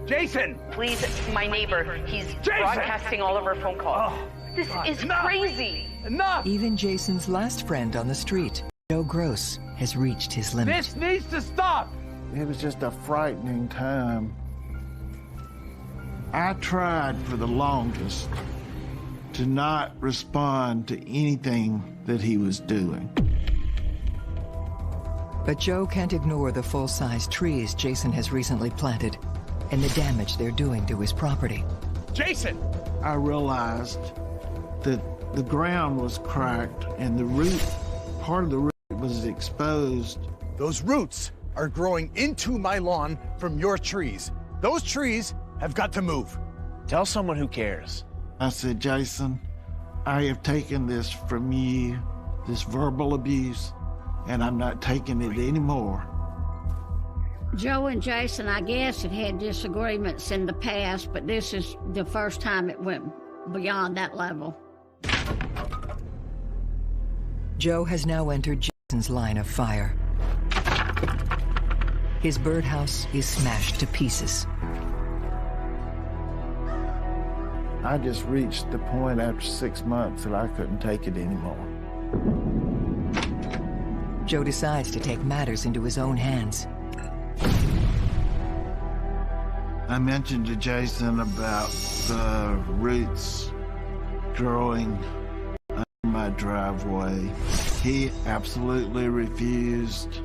Jason! Please, my neighbor. He's broadcasting all of our phone calls. This is crazy. Enough! Even Jason's last friend on the street, Joe Gross, has reached his limit. This needs to stop! It was just a frightening time. I tried for the longest to not respond to anything that he was doing. But Joe can't ignore the full-size trees Jason has recently planted and the damage they're doing to his property. Jason! I realized that the ground was cracked and the root, part of the root was exposed. Those roots are growing into my lawn from your trees. Those trees have got to move. Tell someone who cares. I said, Jason, I have taken this from you, this verbal abuse, and I'm not taking it anymore. Joe and Jason, I guess, had disagreements in the past, but this is the first time it went beyond that level. Joe has now entered Jason's line of fire. His birdhouse is smashed to pieces. I just reached the point after 6 months that I couldn't take it anymore. Joe decides to take matters into his own hands. I mentioned to Jason about the roots growing under my driveway. He absolutely refused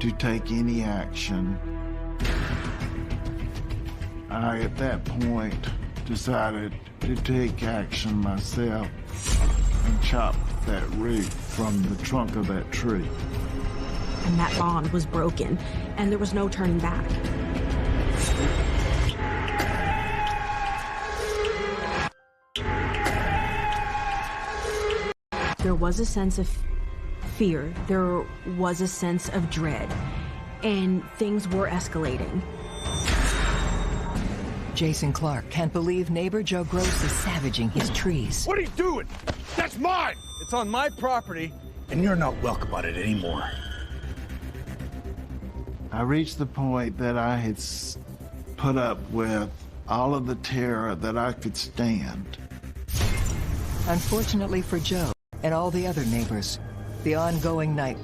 to take any action. I, at that point, decided to take action myself and chop that root from the trunk of that tree. And that bond was broken, and there was no turning back. There was a sense of fear, there was a sense of dread, and things were escalating. Jason Clark can't believe neighbor Joe Gross is savaging his trees. What are you doing? That's mine! It's on my property, and you're not welcome on it anymore. I reached the point that I had put up with all of the terror that I could stand. Unfortunately for Joe and all the other neighbors, the ongoing night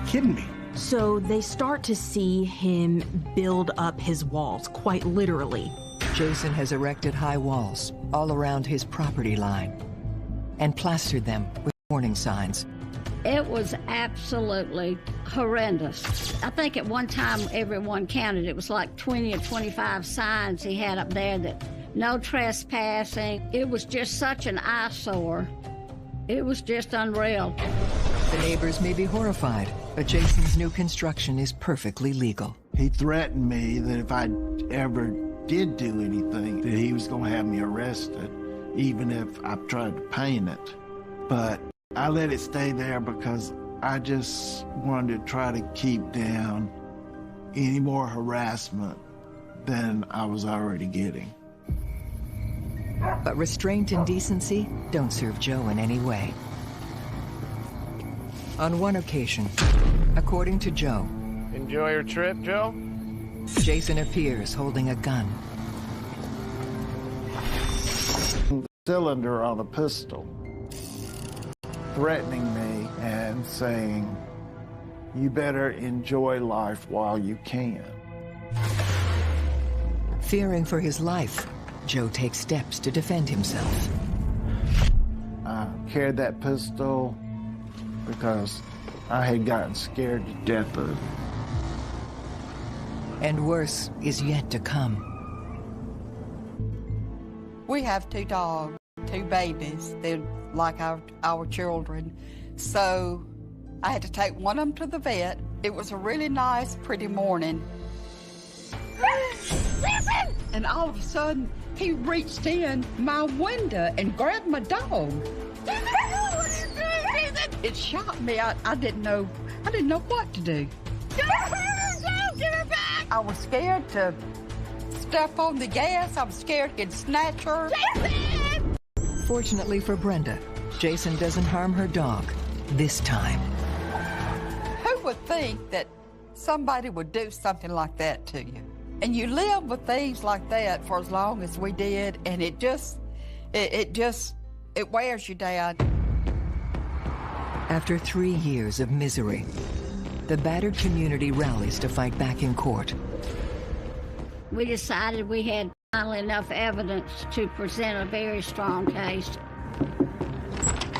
kidding me. So they start to see him build up his walls, quite literally. Jason has erected high walls all around his property line and plastered them with warning signs. It was absolutely horrendous. I think at one time everyone counted, it was like 20 or 25 signs he had up there that no trespassing. It was just such an eyesore. It was just unreal. The neighbors may be horrified, but Jason's new construction is perfectly legal. He threatened me that if I ever did do anything, that he was going to have me arrested, even if I tried to paint it. But I let it stay there because I just wanted to try to keep down any more harassment than I was already getting. But restraint and decency don't serve Joe in any way. On one occasion, according to Joe, enjoy your trip, Joe? Jason appears holding a gun. The cylinder on the pistol, threatening me and saying, "You better enjoy life while you can." Fearing for his life, Joe takes steps to defend himself. I carried that pistol because I had gotten scared to death of it. And worse is yet to come. We have 2 dogs, 2 babies. They're like our children. So I had to take one of them to the vet. It was a really nice, pretty morning. And all of a sudden, he reached in my window and grabbed my dog. It shocked me. I didn't know what to do. Give her back! I was scared to step on the gas. I was scared he'd snatch her. Jason! Fortunately for Brenda, Jason doesn't harm her dog this time. Who would think that somebody would do something like that to you? And you live with things like that for as long as we did, and it wears you down. After 3 years of misery, the battered community rallies to fight back in court. We decided we had finally enough evidence to present a very strong case.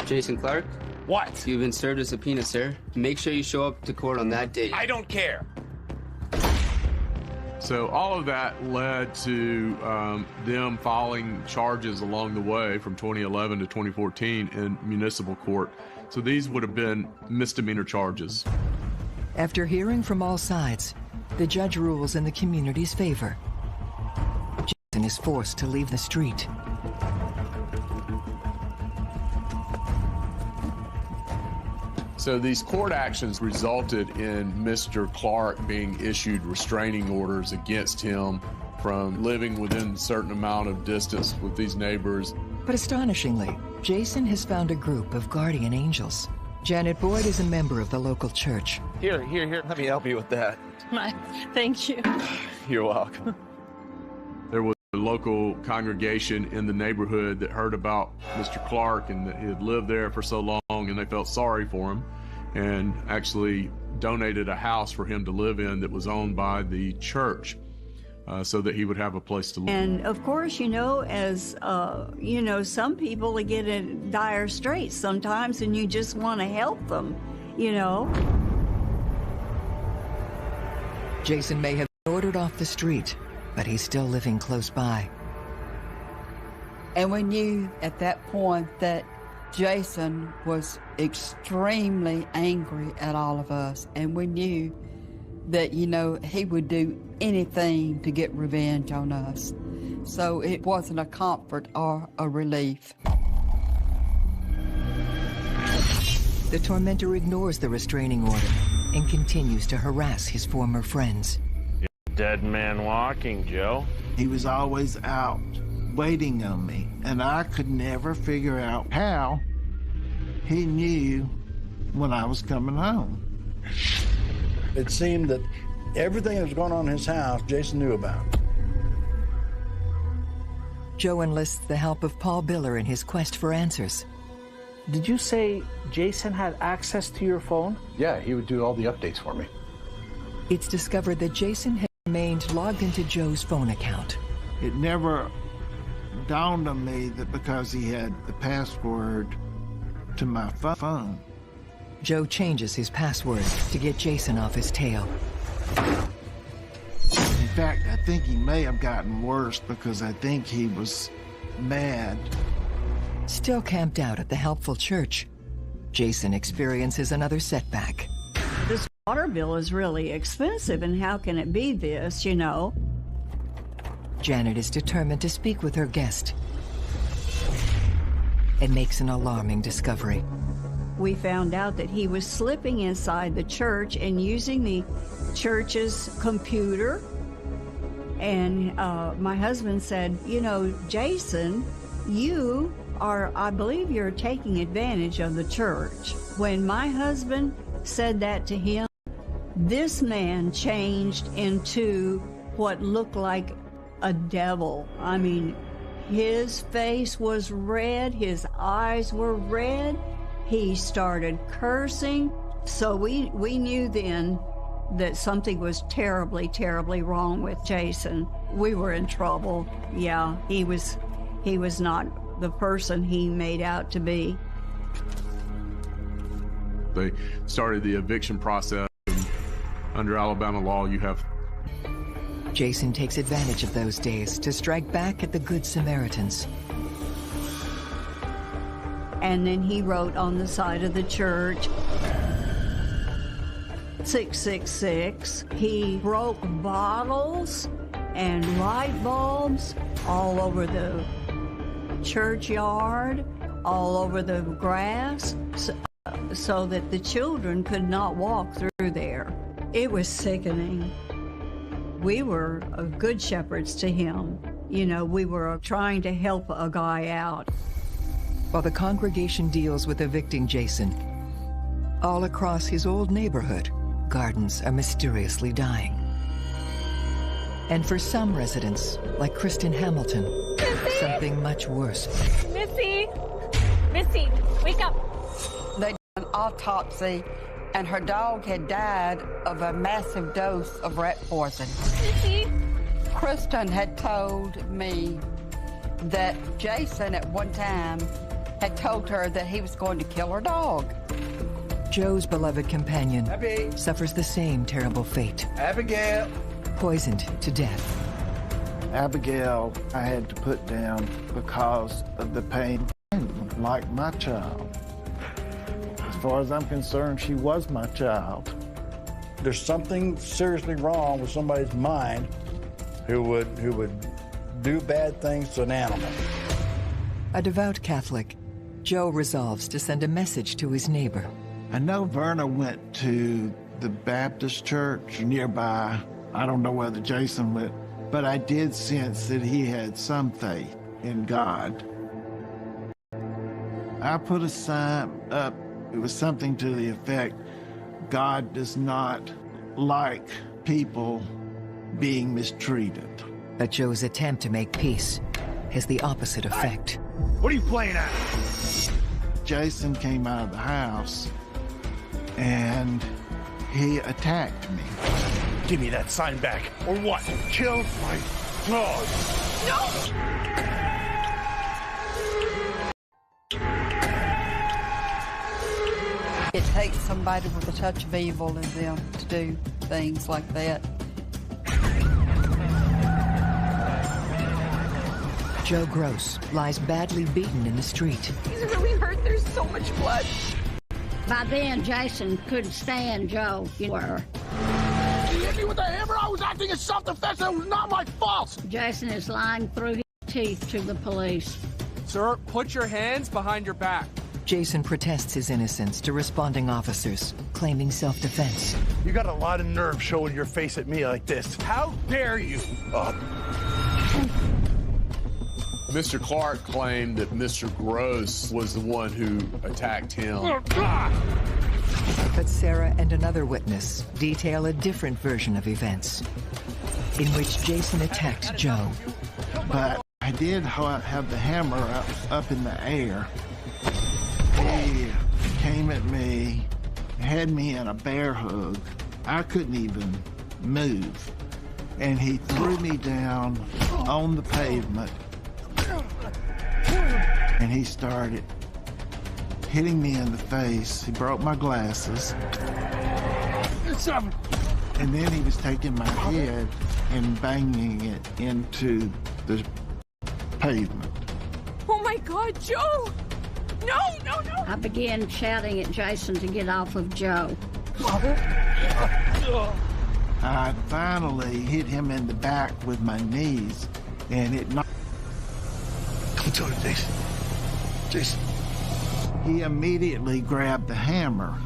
Jason Clark? What? You've been served a subpoena, sir. Make sure you show up to court on that date. I don't care. So all of that led to them filing charges along the way from 2011 to 2014 in municipal court. So these would have been misdemeanor charges. After hearing from all sides, the judge rules in the community's favor. Jason is forced to leave the street. So these court actions resulted in Mr. Clark being issued restraining orders against him from living within a certain amount of distance with these neighbors. But astonishingly, Jason has found a group of guardian angels. Janet Boyd is a member of the local church. Here. Let me help you with that. Thank you. You're welcome. There was a local congregation in the neighborhood that heard about Mr. Clark and that he had lived there for so long, and they felt sorry for him and actually donated a house for him to live in that was owned by the church so that he would have a place to live. And of course, as some people get in dire straits sometimes and you just want to help them, Jason may have been ordered off the street, but he's still living close by. And we knew at that point that Jason was extremely angry at all of us. And we knew that, he would do anything to get revenge on us. So it wasn't a comfort or a relief. The tormentor ignores the restraining order and continues to harass his former friends. Dead man walking, Joe. He was always out waiting on me, and I could never figure out how he knew when I was coming home. It seemed that everything that was going on in his house, Jason knew about. Joe enlists the help of Paul Biller in his quest for answers. Did you say Jason had access to your phone? Yeah, he would do all the updates for me. It's discovered that Jason had remained logged into Joe's phone account. It never dawned on me that because he had the password to my phone. Joe changes his password to get Jason off his tail. In fact, I think he may have gotten worse because I think he was mad. Still camped out at the helpful church, Jason experiences another setback. This water bill is really expensive, and how can it be this, Janet is determined to speak with her guest and makes an alarming discovery. We found out that he was slipping inside the church and using the church's computer. And my husband said, Jason, I believe you're taking advantage of the church. When my husband said that to him, this man changed into what looked like a devil. I mean, his face was red, his eyes were red, he started cursing. So we knew then that something was terribly, terribly wrong with Jason. We were in trouble. Yeah, he was not the person he made out to be. They started the eviction process. Under Alabama law, you have... Jason takes advantage of those days to strike back at the Good Samaritans. And then he wrote on the side of the church, 666. He broke bottles and light bulbs all over the churchyard, all over the grass, so that the children could not walk through there. It was sickening. We were good shepherds to him. We were trying to help a guy out. While the congregation deals with evicting Jason, all across his old neighborhood, gardens are mysteriously dying. And for some residents, like Kristen Hamilton, something much worse. Missy, wake up. They did an autopsy, and her dog had died of a massive dose of rat poison. Missy. Kristen had told me that Jason at one time had told her that he was going to kill her dog. Joe's beloved companion suffers the same terrible fate. Abigail. Poisoned to death. Abigail, I had to put down because of the pain, like my child. As far as I'm concerned, she was my child. There's something seriously wrong with somebody's mind who would do bad things to an animal. A devout Catholic, Joe resolves to send a message to his neighbor. I know Verna went to the Baptist church nearby. I don't know whether Jason went, but I did sense that he had some faith in God. I put a sign up. It was something to the effect, God does not like people being mistreated. But Joe's attempt to make peace has the opposite effect. What are you playing at? Jason came out of the house and he attacked me. Give me that sign back, or what? Kill my dog. No! It takes somebody with a touch of evil in them to do things like that. Joe Gross lies badly beaten in the street. He's really hurt. There's so much blood. By then, Jason couldn't stand Joe. You were. He hit me with a hammer. I was acting in self-defense. That was not my fault. Jason is lying through his teeth to the police. Sir, put your hands behind your back. Jason protests his innocence to responding officers, claiming self-defense. You got a lot of nerve showing your face at me like this. How dare you? Mr. Clark claimed that Mr. Gross was the one who attacked him. But Sarah and another witness detail a different version of events, in which Jason attacked Joe. But I did have the hammer up in the air. He came at me, had me in a bear hug. I couldn't even move. And he threw me down on the pavement. And he started hitting me in the face. He broke my glasses. And then he was taking my head and banging it into the pavement. Oh my God, Joe! No, no, no! I began shouting at Jason to get off of Joe. I finally hit him in the back with my knees, and it knocked. Don't tell him, Jason. Jason. He immediately grabbed the hammer.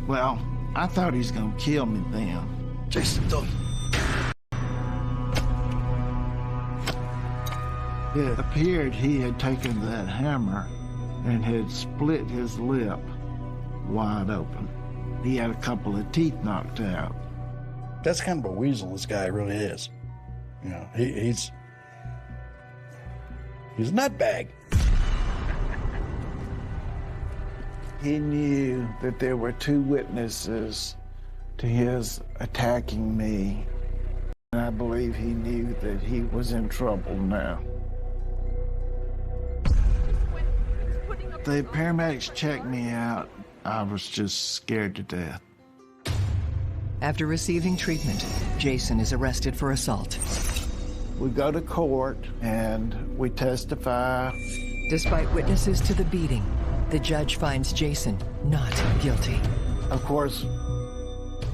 Well, I thought he was going to kill me then. Jason, don't. It appeared he had taken that hammer and had split his lip wide open. He had a couple of teeth knocked out. That's kind of a weasel this guy really is. You know, he's a nutbag. He knew that there were two witnesses to his attacking me. And I believe he knew that he was in trouble now. The paramedics checked me out. I was just scared to death. After receiving treatment, Jason is arrested for assault. We go to court and we testify. Despite witnesses to the beating, the judge finds Jason not guilty. Of course,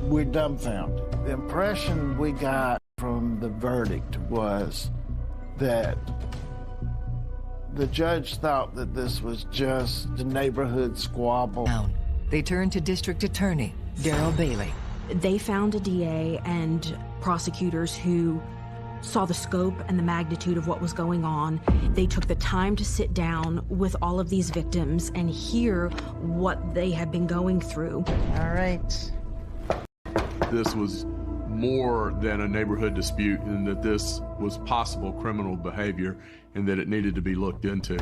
we're dumbfounded. The impression we got from the verdict was that the judge thought that this was just a neighborhood squabble. They turned to District Attorney Daryl Bailey. They found a DA and prosecutors who saw the scope and the magnitude of what was going on. They took the time to sit down with all of these victims and hear what they had been going through. All right. This was more than a neighborhood dispute, and that this was possible criminal behavior and that it needed to be looked into.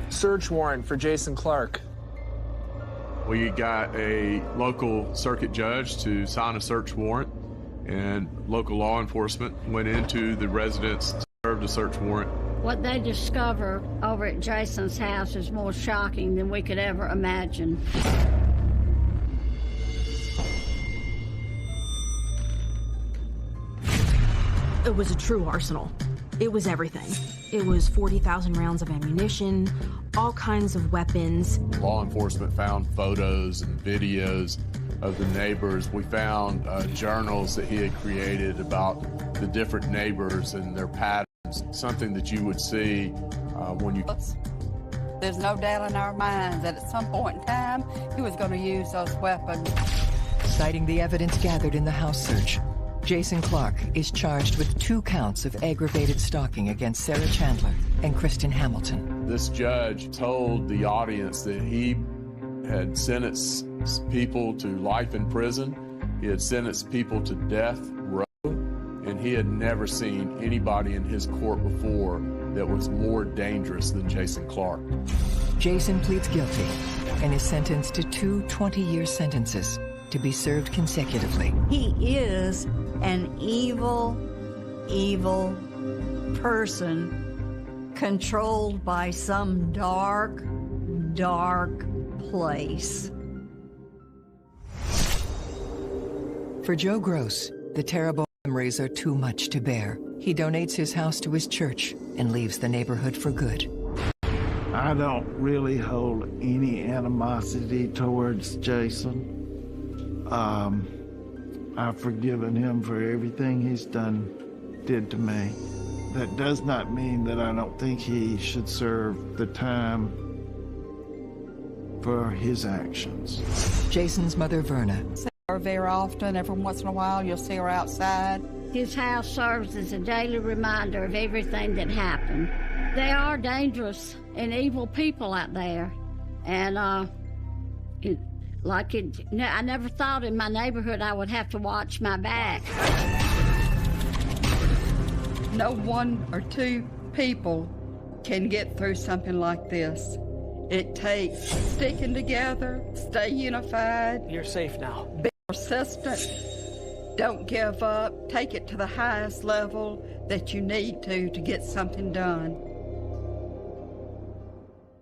Search warrant for Jason Clark. We got a local circuit judge to sign a search warrant, and local law enforcement went into the residence to serve a search warrant. What they discover over at Jason's house is more shocking than we could ever imagine. It was a true arsenal. It was everything. It was 40,000 rounds of ammunition, all kinds of weapons. Law enforcement found photos and videos of the neighbors. We found journals that he had created about the different neighbors and their patterns, something that you would see when you... There's no doubt in our minds that at some point in time, he was going to use those weapons. Citing the evidence gathered in the house search, Jason Clark is charged with 2 counts of aggravated stalking against Sarah Chandler and Kristen Hamilton. This judge told the audience that he had sentenced people to life in prison, he had sentenced people to death row, and he had never seen anybody in his court before that was more dangerous than Jason Clark. Jason pleads guilty and is sentenced to 2 20-year sentences to be served consecutively. He is an evil, evil person controlled by some dark, dark place. For Joe Gross, the terrible memories are too much to bear. He donates his house to his church and leaves the neighborhood for good. I don't really hold any animosity towards Jason. I've forgiven him for everything he's did to me. That does not mean that I don't think he should serve the time for his actions. Jason's mother, Verna. See her very often. Every once in a while, you'll see her outside. His house serves as a daily reminder of everything that happened. They are dangerous and evil people out there. And, I never thought in my neighborhood I would have to watch my back. No 1 or 2 people can get through something like this. It takes sticking together, stay unified. You're safe now. Be persistent. Don't give up. Take it to the highest level that you need to get something done.